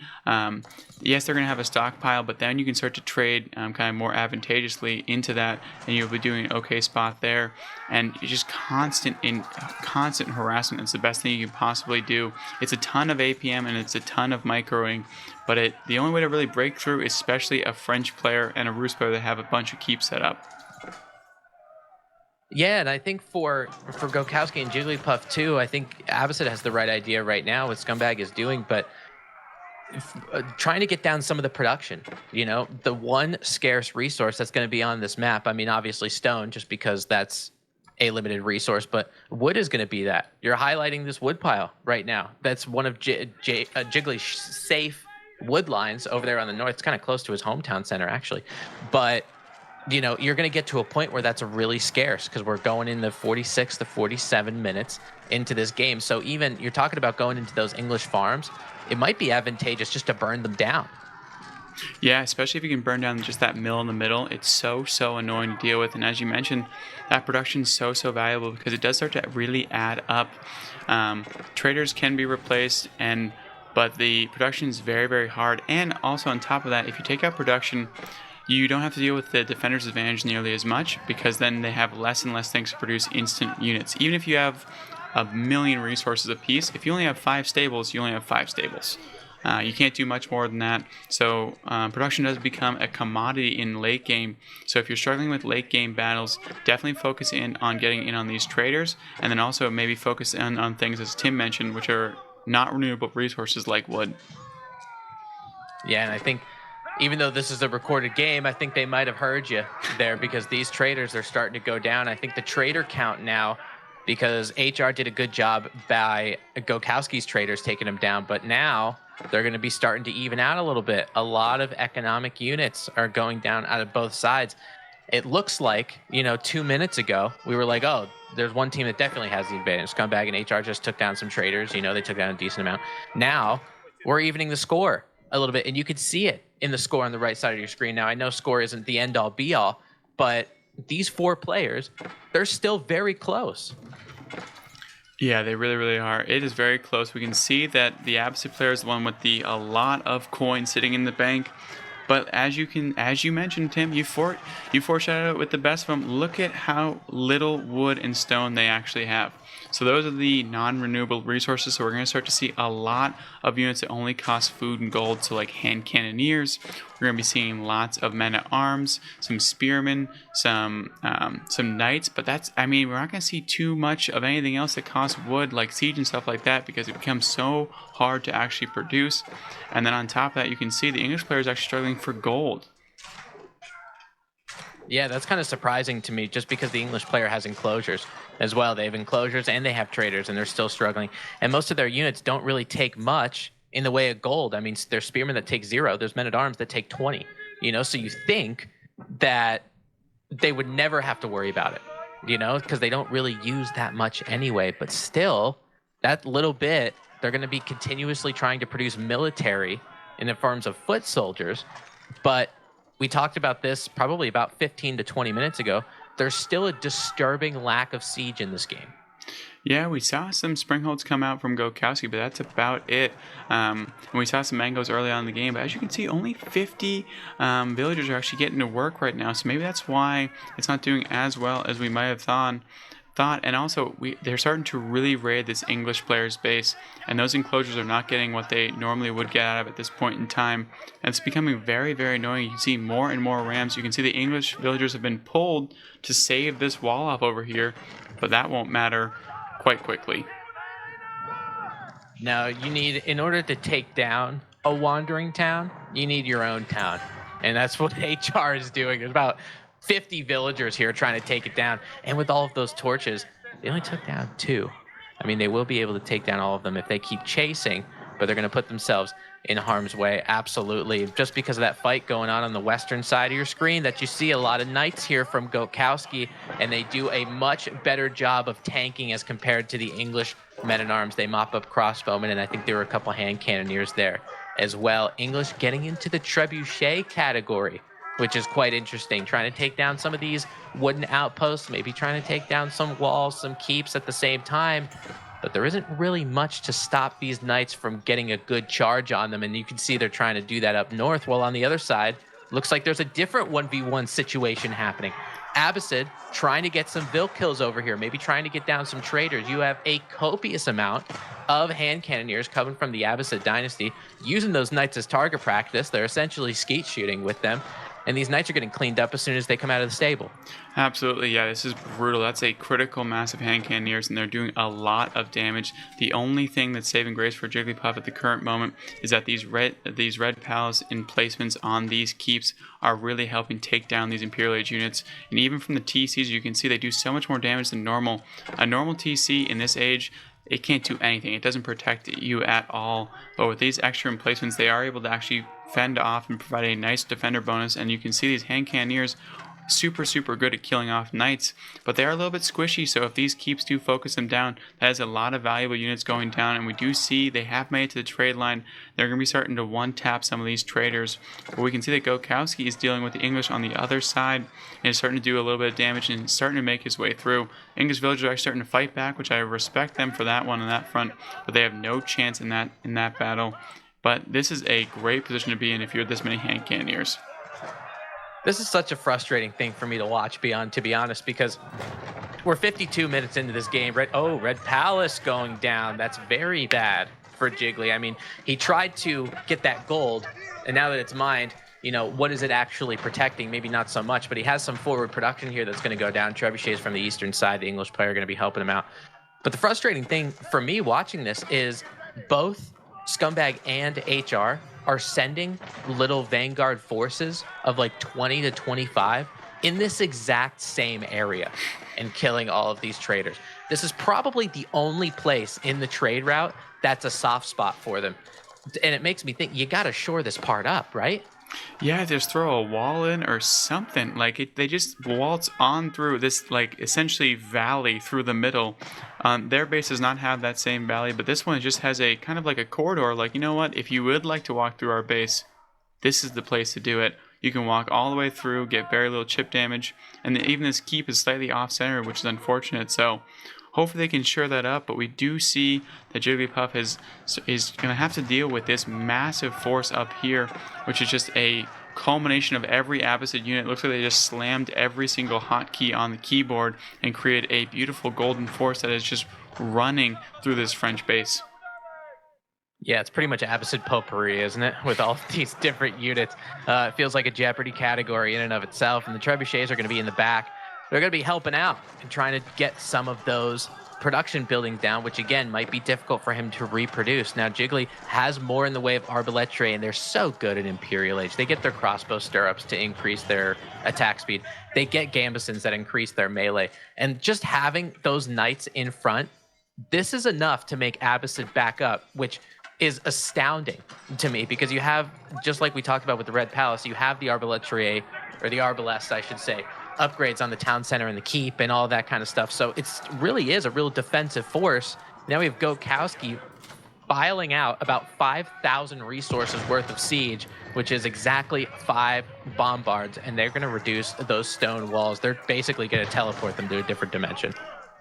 yes, they're going to have a stockpile, but then you can start to trade kind of more advantageously into that, and you'll be doing an okay spot there. And it's just constant harassment. It's the best thing you can possibly do. It's a ton of APM and it's a ton of microing, but the only way to really break through, especially a French player and a Rus player that have a bunch of keeps set up. Yeah, and I think for Gokowski and Jigglypuff too, I think Abbasid has the right idea right now what Scumbag is doing, but trying to get down some of the production. The one scarce resource that's going to be on this map, I mean, obviously stone, just because that's a limited resource, but wood is going to be that. You're highlighting this wood pile right now. That's one of Jiggly's safe wood lines over there on the north. It's kind of close to his hometown center, actually. But you're going to get to a point where that's really scarce because we're going in the 46 to 47 minutes into this game. So even you're talking about going into those English farms, it might be advantageous just to burn them down. Yeah, especially if you can burn down just that mill in the middle. It's so annoying to deal with. And as you mentioned, that production is so valuable because it does start to really add up. Traders can be replaced, but the production is very hard. And also on top of that, if you take out production, you don't have to deal with the defender's advantage nearly as much because then they have less and less things to produce instant units. Even if you have a million resources apiece, if you only have 5 stables, you only have 5 stables. You can't do much more than that. So production does become a commodity in late game. So if you're struggling with late game battles, definitely focus in on getting in on these traders, and then also maybe focus in on things, as Tim mentioned, which are not renewable resources like wood. Yeah, and I think even though this is a recorded game, I think they might have heard you there because these traders are starting to go down. I think the trader count now, because HR did a good job by Gokowski's traders taking them down, but now they're going to be starting to even out a little bit. A lot of economic units are going down out of both sides. It looks like, 2 minutes ago, we were like, oh, there's one team that definitely has the advantage. Scumbag and HR just took down some traders. They took down a decent amount. Now we're evening the score a little bit, and you could see it in the score on the right side of your screen. Now, I know score isn't the end-all, be-all, but these 4 players, they're still very close. Yeah, they really are. It is very close. We can see that the Abbasid player is the one with a lot of coins sitting in the bank. But as you mentioned, Tim, you foreshadowed it with the best of them. Look at how little wood and stone they actually have. So those are the non-renewable resources. So we're going to start to see a lot of units that only cost food and gold. So like hand cannoneers. We're going to be seeing lots of men-at-arms, some spearmen, some knights. But we're not going to see too much of anything else that costs wood, like siege and stuff like that, because it becomes so hard to actually produce. And then on top of that, you can see the English players actually struggling for gold. Yeah, that's kind of surprising to me, just because the English player has enclosures as well. They have enclosures and they have traders, and they're still struggling. And most of their units don't really take much in the way of gold. I mean, there's spearmen that take 0. There's men-at-arms that take 20. So you think that they would never have to worry about it, because they don't really use that much anyway. But still, that little bit, they're going to be continuously trying to produce military in the forms of foot soldiers. But we talked about this probably about 15 to 20 minutes ago. There's still a disturbing lack of siege in this game. Yeah, we saw some springholds come out from Gokowski, but that's about it. And we saw some mangoes early on in the game, but as you can see, only 50 villagers are actually getting to work right now. So maybe that's why it's not doing as well as we might have thought. thought. And also, they're starting to really raid this English player's base, and those enclosures are not getting what they normally would get out of at this point in time. And it's becoming very, very annoying. You can see more and more rams. You can see the English villagers have been pulled to save this wall off over here, but that won't matter quite quickly. No, you need, in order to take down a wandering town, you need your own town. And that's what HR is doing. There's about 50 villagers here trying to take it down. And with all of those torches, they only took down 2. I mean, they will be able to take down all of them if they keep chasing, but they're going to put themselves in harm's way. Absolutely. Just because of that fight going on the western side of your screen, that you see a lot of knights here from Gokowski, and they do a much better job of tanking as compared to the English men-at-arms. They mop up crossbowmen, and I think there were a couple hand cannoneers there as well. English getting into the trebuchet category, which is quite interesting, trying to take down some of these wooden outposts, maybe trying to take down some walls, some keeps at the same time. But there isn't really much to stop these knights from getting a good charge on them, and you can see they're trying to do that up north, while on the other side, looks like there's a different 1v1 situation happening. Abbasid trying to get some Vil kills over here, maybe trying to get down some traders. You have a copious amount of hand cannoneers coming from the Abbasid dynasty, using those knights as target practice. They're essentially skeet shooting with them, and these knights are getting cleaned up as soon as they come out of the stable. Absolutely, yeah, this is brutal. That's a critical massive hand cannoneers, and they're doing a lot of damage. The only thing that's saving grace for Jigglypuff at the current moment is that these red pals emplacements on these keeps are really helping take down these Imperial Age units. And even from the TCs, you can see they do so much more damage than normal. A normal TC in this age, it can't do anything. It doesn't protect you at all. But with these extra emplacements, they are able to actually fend off and provide a nice defender bonus. And you can see these hand cannoneers super good at killing off knights, but they are a little bit squishy, so if these keeps do focus them down, that is a lot of valuable units going down. And we do see they have made it to the trade line. They're going to be starting to one-tap some of these traders, but we can see that Gokowski is dealing with the English on the other side and is starting to do a little bit of damage and starting to make his way through. English villagers are actually starting to fight back, which I respect them for that one on that front, but they have no chance in that battle. But this is a great position to be in if you're this many hand cannoneers. This is such a frustrating thing for me to watch, to be honest, because we're 52 minutes into this game. Red Palace going down. That's very bad for Jiggly. I mean, he tried to get that gold, and now that it's mined, what is it actually protecting? Maybe not so much, but he has some forward production here that's going to go down. Trebuchets from the eastern side, the English player, are going to be helping him out. But the frustrating thing for me watching this is both Scumbag and HR are sending little Vanguard forces of like 20 to 25 in this exact same area and killing all of these traders. This is probably the only place in the trade route that's a soft spot for them. And it makes me think, you got to shore this part up, right? Yeah, just throw a wall in or something. They just waltz on through this, essentially valley through the middle. Their base does not have that same valley, but this one just has a kind of like a corridor. You know what? If you would like to walk through our base, this is the place to do it. You can walk all the way through, get very little chip damage, and even this keep is slightly off-center, which is unfortunate. So hopefully they can shore that up, but we do see that Jigglypuff is going to have to deal with this massive force up here, which is just a culmination of every Abbasid unit. It looks like they just slammed every single hotkey on the keyboard and created a beautiful golden force that is just running through this French base. Yeah, it's pretty much Abbasid potpourri, isn't it? With all these different units. It feels like a Jeopardy category in and of itself, and the trebuchets are going to be in the back. They're going to be helping out and trying to get some of those production buildings down, which again might be difficult for him to reproduce. Now Jiggly has more in the way of arbalète, and they're so good at Imperial Age. They get their crossbow stirrups to increase their attack speed. They get gambesons that increase their melee. And just having those knights in front, this is enough to make Abbasid back up, which is astounding to me, because you have, just like we talked about with the Red Palace, you have the arbalète, or the arbalest, I should say, upgrades on the town center and the keep and all that kind of stuff. So it really is a real defensive force. Now we have Gokowski filing out about 5,000 resources worth of siege, which is exactly 5 bombards, and they're going to reduce those stone walls. They're basically going to teleport them to a different dimension.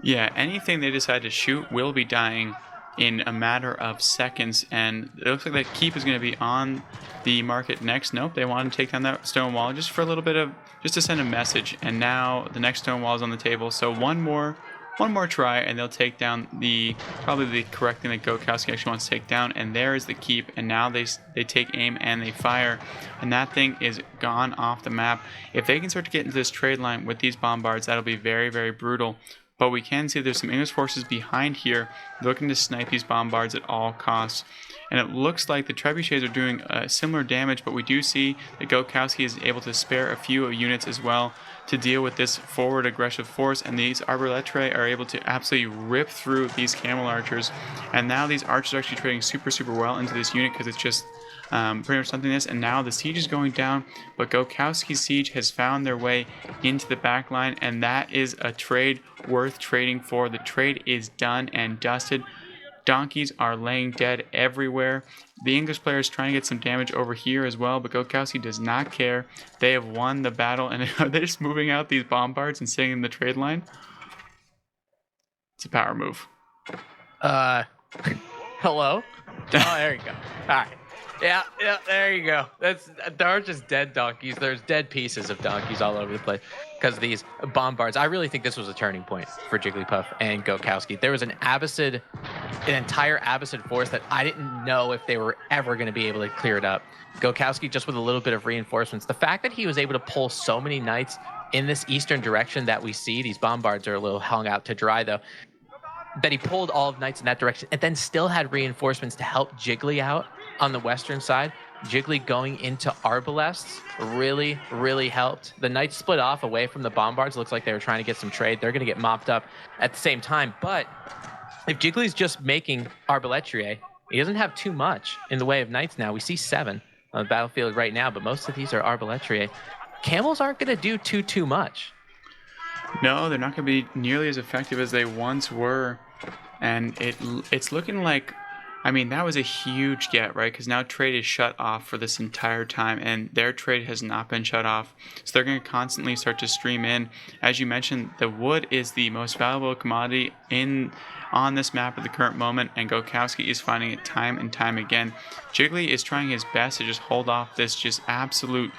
Yeah, anything they decide to shoot will be dying in a matter of seconds, and it looks like that keep is going to be on the market next. Nope, they want to take down that stone wall just for a little bit of, just to send a message, and now the next stone wall is on the table. So one more one more try, and they'll take down probably the correct thing that Gokowski actually wants to take down. And there is the keep. And now they take aim and they fire, and that thing is gone off the map. If they can start to get into this trade line with these bombards, that'll be very, very brutal. But we can see there's some English forces behind here looking to snipe these bombards at all costs. And it looks like the trebuchets are doing similar damage, but we do see that Gokowski is able to spare a few units as well to deal with this forward aggressive force, and these Arbaletre are able to absolutely rip through these camel archers. And now these archers are actually trading super, super well into this unit because it's just pretty much something this. And now the siege is going down, but Gokowski's siege has found their way into the back line, and that is a trade worth trading for. The trade is done and dusted. Donkeys are laying dead everywhere. The English player is trying to get some damage over here as well, but Gokowski does not care. They have won the battle, and are they just moving out these bombards and sitting in the trade line? It's a power move. Hello? Oh, there you go. All right. Yeah, there you go. There are just dead donkeys. There's dead pieces of donkeys all over the place because of these bombards. I really think this was a turning point for Jigglypuff and Gokowski. There was an entire Abbasid force that I didn't know if they were ever going to be able to clear it up. Gokowski just with a little bit of reinforcements. The fact that he was able to pull so many knights in this eastern direction that we see, these bombards are a little hung out to dry though, that he pulled all of knights in that direction and then still had reinforcements to help Jiggly out on the western side. Jiggly going into Arbalests really, really helped. The knights split off away from the bombards. Looks like they were trying to get some trade. They're going to get mopped up at the same time. But if Jiggly's just making Arbaletrier, he doesn't have too much in the way of knights now. We see 7 on the battlefield right now, but most of these are Arbaletrier. Camels aren't going to do too much. No, they're not going to be nearly as effective as they once were. And it's looking like, I mean, that was a huge get, right? Because now trade is shut off for this entire time, and their trade has not been shut off. So they're going to constantly start to stream in. As you mentioned, the wood is the most valuable commodity on this map at the current moment, and Gokowski is finding it time and time again. Jiggly is trying his best to just hold off this just absolute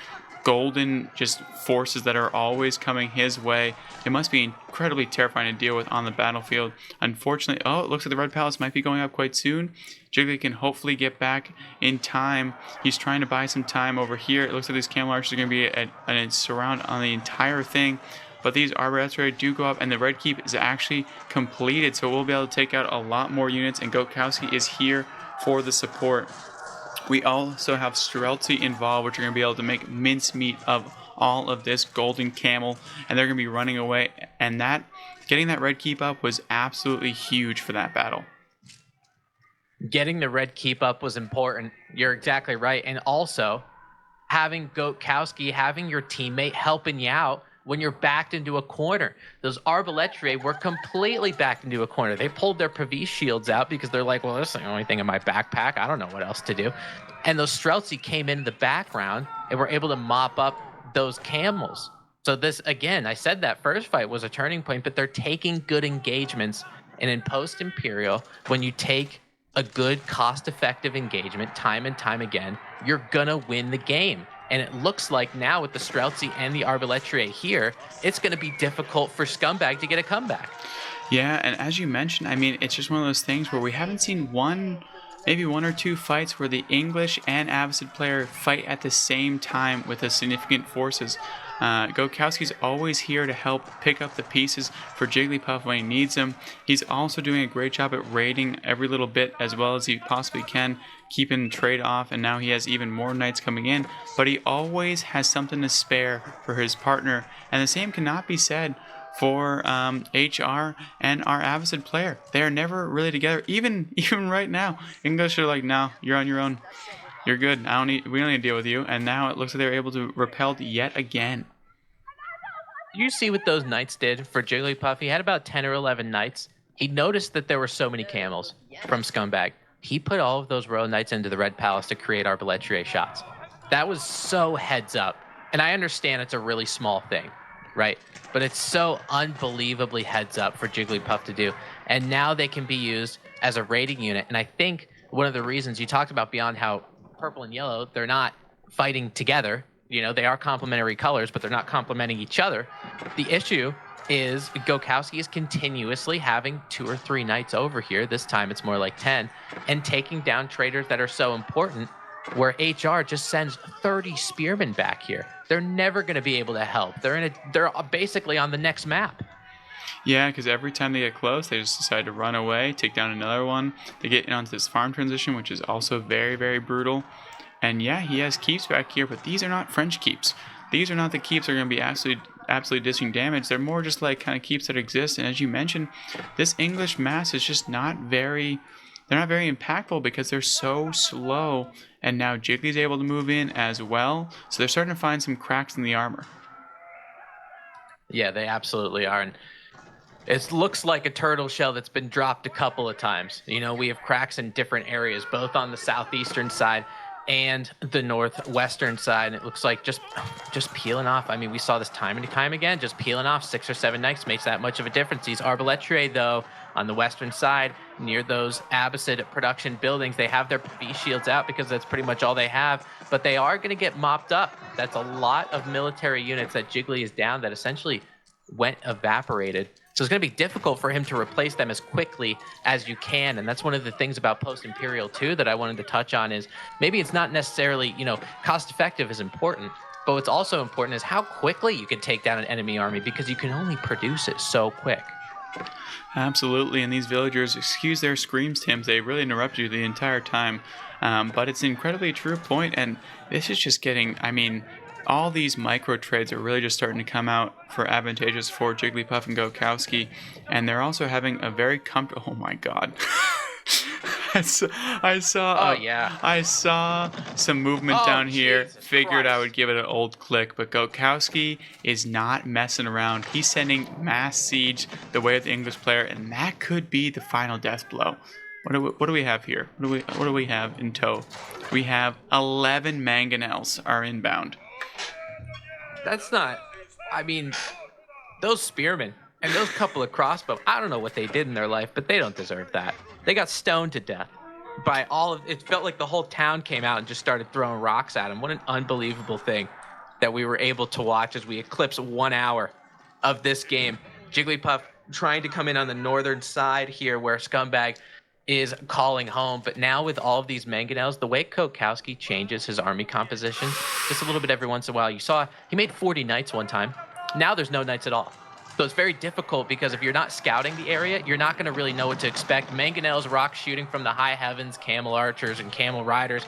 golden just forces that are always coming his way. It must be incredibly terrifying to deal with on the battlefield. Unfortunately, it looks like the Red Palace might be going up quite soon. Jiggly can hopefully get back in time. He's trying to buy some time over here. It looks like these camel archers are going to be a surround on the entire thing. But these Arbaletrier do go up, and the Red Keep is actually completed, so we'll be able to take out a lot more units, and Gokowski is here for the support. We also have Streltsy involved, which are going to be able to make mincemeat of all of this golden camel, and they're going to be running away. And getting that Red Keep up was absolutely huge for that battle. Getting the Red Keep up was important. You're exactly right. And also, having Gokowski, having your teammate helping you out when you're backed into a corner. Those Arbaletrier were completely backed into a corner. They pulled their Pavis shields out because they're like, well, this is the only thing in my backpack. I don't know what else to do. And those Streltsy came in the background and were able to mop up those camels. So this, again, I said that first fight was a turning point, but they're taking good engagements. And in post-Imperial, when you take a good cost-effective engagement time and time again, you're going to win the game. And it looks like now with the Streltsy and the Arbaletrier here, it's going to be difficult for Scumbag to get a comeback. Yeah, and as you mentioned, I mean, it's just one of those things where we haven't seen maybe one or two fights where the English and Abbasid player fight at the same time with the significant forces. Gokowski's always here to help pick up the pieces for Jigglypuff when he needs them. He's also doing a great job at raiding every little bit as well as he possibly can, keeping trade off, and now he has even more knights coming in, but he always has something to spare for his partner, and the same cannot be said for HR and our Abbasid player. They are never really together, even right now. English are like, no, you're on your own. You're good. We don't need to deal with you. And now it looks like they're able to repel yet again. You see what those knights did for Jigglypuff? He had about 10 or 11 knights. He noticed that there were so many camels from Scumbag. He put all of those row knights into the Red Palace to create Arbaletrier shots. That was so heads up. And I understand it's a really small thing, right? But it's so unbelievably heads up for Jigglypuff to do. And now they can be used as a raiding unit. And I think one of the reasons you talked about beyond how purple and yellow, they're not fighting together. You know, they are complementary colors, but they're not complementing each other. The issue is Gokowski is continuously having 2 or 3 knights over here. This time it's more like 10, and taking down traders that are so important, where HR just sends 30 spearmen back here. They're never going to be able to help. They're basically on the next map. Yeah, because every time they get close, they just decide to run away, take down another one. They get in onto this farm transition, which is also very, very brutal. And yeah, he has keeps back here, but these are not French keeps. These are not the keeps that are going to be absolutely dishing damage. They're more just like kind of keeps that exist. And as you mentioned, this English mass is just not very... They're not very impactful because they're so slow. And now Jiggly's able to move in as well. So they're starting to find some cracks in the armor. Yeah, they absolutely are. And it looks like a turtle shell that's been dropped a couple of times. You know, we have cracks in different areas, both on the southeastern side and the northwestern side. And it looks like just peeling off. I mean, we saw this time and time again. Just peeling off 6 or 7 knights makes that much of a difference. These Arbaletre, though, on the western side, near those Abbasid production buildings, they have their V shields out because that's pretty much all they have. But they are going to get mopped up. That's a lot of military units that Jiggly is down that essentially went evaporated. So it's going to be difficult for him to replace them as quickly as you can. And that's one of the things about post-Imperial 2 that I wanted to touch on is maybe it's not necessarily, cost-effective is important, but what's also important is how quickly you can take down an enemy army because you can only produce it so quick. Absolutely, and these villagers, excuse their screams, Tim, they really interrupt you the entire time. But it's an incredibly true point, and this is just getting, all these micro trades are really just starting to come out for advantageous for Jigglypuff and Gokowski, and they're also having a very comfortable. Oh my God! I saw some movement down here. Jesus Figured Christ. I would give it an old click, but Gokowski is not messing around. He's sending mass siege the way of the English player, and that could be the final death blow. What do we have here? What do we have in tow? We have 11 mangonels are inbound. That's not, those spearmen and those couple of crossbow, I don't know what they did in their life, but they don't deserve that. They got stoned to death by it felt like the whole town came out and just started throwing rocks at them. What an unbelievable thing that we were able to watch as we eclipse 1 hour of this game. Jigglypuff trying to come in on the northern side here where Scumbag is calling home, but now with all of these mangonels, the way Gokowski changes his army composition just a little bit every once in a while. You saw he made 40 knights one time. Now there's no knights at all. So it's very difficult because if you're not scouting the area, you're not going to really know what to expect. Mangonels, rock shooting from the high heavens, camel archers and camel riders,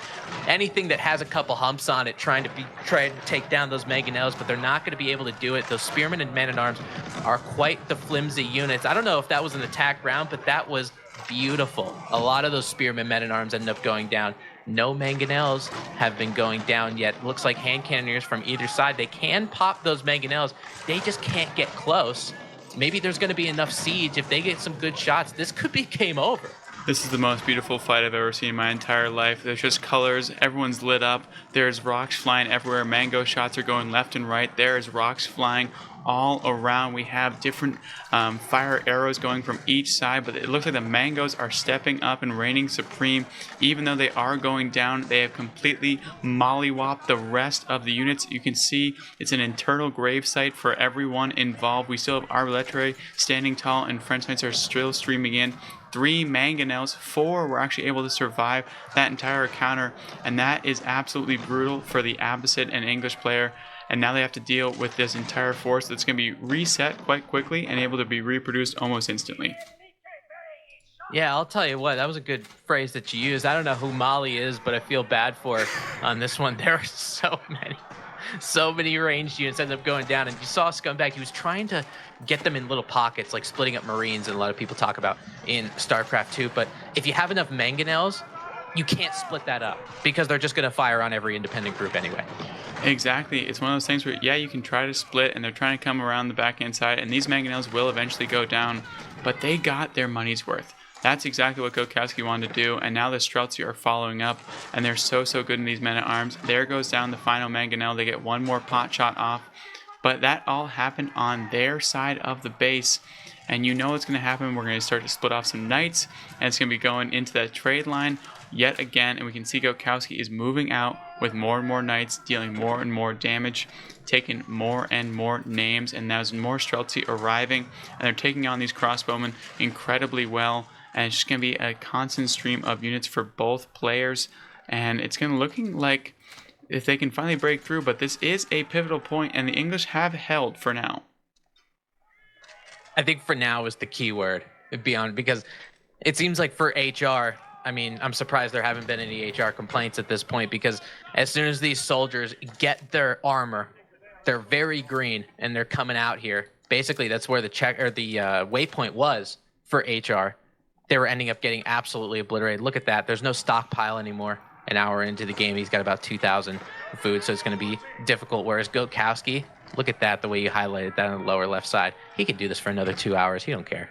anything that has a couple humps on it trying to take down those mangonels, but they're not going to be able to do it. Those spearmen and men-at-arms are quite the flimsy units. I don't know if that was an attack round, but that was beautiful. A lot of those spearmen, men-at-arms ended up going down. No mangonels have been going down yet. It looks like hand cannoneers from either side. They can pop those mangonels. They just can't get close. Maybe there's going to be enough siege. If they get some good shots, this could be game over. This is the most beautiful fight I've ever seen in my entire life. There's just colors. Everyone's lit up. There's rocks flying everywhere. Mango shots are going left and right. There's rocks flying all around. We have different fire arrows going from each side, but it looks like the mangoes are stepping up and reigning supreme. Even though they are going down, they have completely mollywopped the rest of the units. You can see it's an internal grave site for everyone involved. We still have Arbaletre standing tall, and French Knights are still streaming in. 3 mangonels, 4 were actually able to survive that entire encounter, and that is absolutely brutal for the Abbasid and English player. And now they have to deal with this entire force that's going to be reset quite quickly and able to be reproduced almost instantly. Yeah, I'll tell you what, that was a good phrase that you used. I don't know who Molly is, but I feel bad for her on this one. There are so many ranged units ended up going down, and you saw Scumbag. He was trying to get them in little pockets, like splitting up Marines, and a lot of people talk about in StarCraft 2. But if you have enough mangonels, you can't split that up because they're just going to fire on every independent group anyway. Exactly. It's one of those things where, yeah, you can try to split, and they're trying to come around the backhand side, and these mangonels will eventually go down, but they got their money's worth. That's exactly what Gokowski wanted to do, and now the Streltsy are following up, and they're so good in these men-at-arms. There goes down the final mangonel. They get one more pot shot off, but that all happened on their side of the base, and you know what's going to happen. We're going to start to split off some knights, and it's going to be going into that trade line yet again, and we can see Gokowski is moving out with more and more knights, dealing more and more damage, taking more and more names, and there's more Streltsy arriving, and they're taking on these crossbowmen incredibly well, and it's just going to be a constant stream of units for both players, and it's going to looking like if they can finally break through, but this is a pivotal point, and the English have held for now. I think for now is the key word, beyond, because it seems like for HR, I mean, I'm surprised there haven't been any HR complaints at this point, because as soon as these soldiers get their armor, they're very green and they're coming out here. Basically, that's where the waypoint was for HR. They were ending up getting absolutely obliterated. Look at that. There's no stockpile anymore. An hour into the game, he's got about 2,000 food, so it's going to be difficult. Whereas Goatkowski, look at that, the way you highlighted that on the lower left side. He could do this for another 2 hours. He don't care.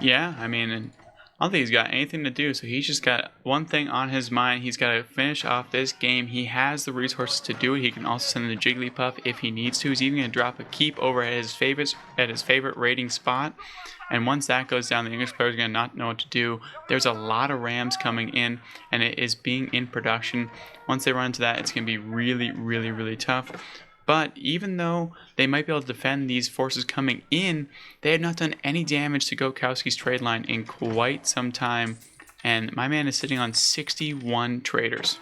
Yeah, I mean, I don't think he's got anything to do, so he's just got one thing on his mind. He's got to finish off this game. He has the resources to do it. He can also send in the Jigglypuff if he needs to. He's even going to drop a keep over at his favorite rating spot. And once that goes down, the English players are going to not know what to do. There's a lot of Rams coming in, and it is being in production. Once they run into that, it's going to be really, really, really tough. But even though they might be able to defend these forces coming in, they have not done any damage to Goatkowski's trade line in quite some time. And my man is sitting on 61 traders.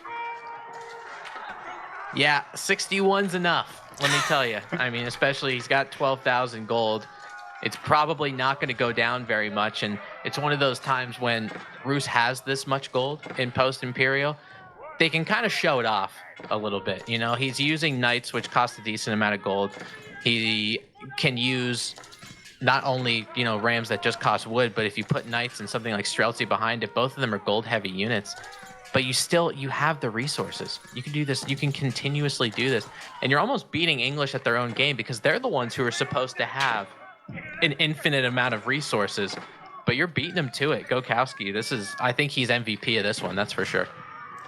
Yeah, 61's enough, let me tell you. I mean, especially he's got 12,000 gold. It's probably not going to go down very much. And it's one of those times when Roos has this much gold in post-Imperial, they can kind of show it off a little bit. You know, he's using knights, which cost a decent amount of gold. He can use not only, you know, rams that just cost wood, but if you put knights and something like Streltsy behind it, both of them are gold heavy units. But you have the resources. You can do this. You can continuously do this. And you're almost beating English at their own game, because they're the ones who are supposed to have an infinite amount of resources. But you're beating them to it. Goatkowski, I think he's MVP of this one. That's for sure.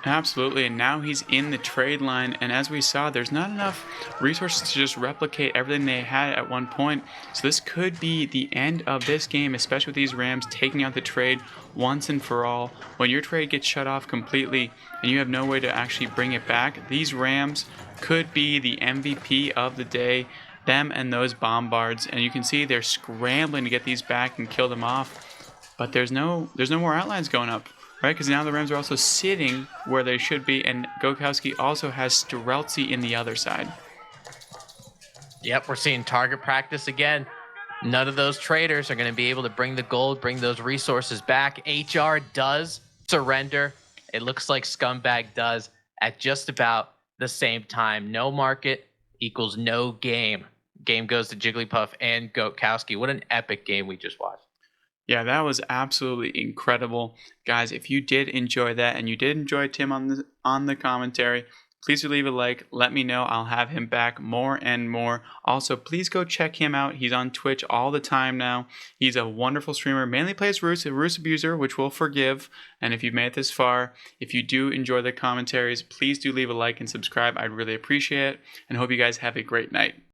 Absolutely, and now he's in the trade line, and as we saw, there's not enough resources to just replicate everything they had at one point, so this could be the end of this game, especially with these Rams taking out the trade once and for all. When your trade gets shut off completely and you have no way to actually bring it back, these Rams could be the MVP of the day, them and those bombards, and you can see they're scrambling to get these back and kill them off, but there's no more outlines going up. Right, because now the Rams are also sitting where they should be, and Goatkowski also has Streltsy in the other side. Yep, we're seeing target practice again. None of those traders are going to be able to bring the gold, bring those resources back. HR does surrender. It looks like Scumbag does at just about the same time. No market equals no game. Game goes to Jigglypuff and Goatkowski. What an epic game we just watched. Yeah, that was absolutely incredible. Guys, if you did enjoy that and you did enjoy Tim on the commentary, please do leave a like. Let me know. I'll have him back more and more. Also, please go check him out. He's on Twitch all the time now. He's a wonderful streamer. Mainly plays Roos, a Roos abuser, which we'll forgive. And if you've made it this far, if you do enjoy the commentaries, please do leave a like and subscribe. I'd really appreciate it. And hope you guys have a great night.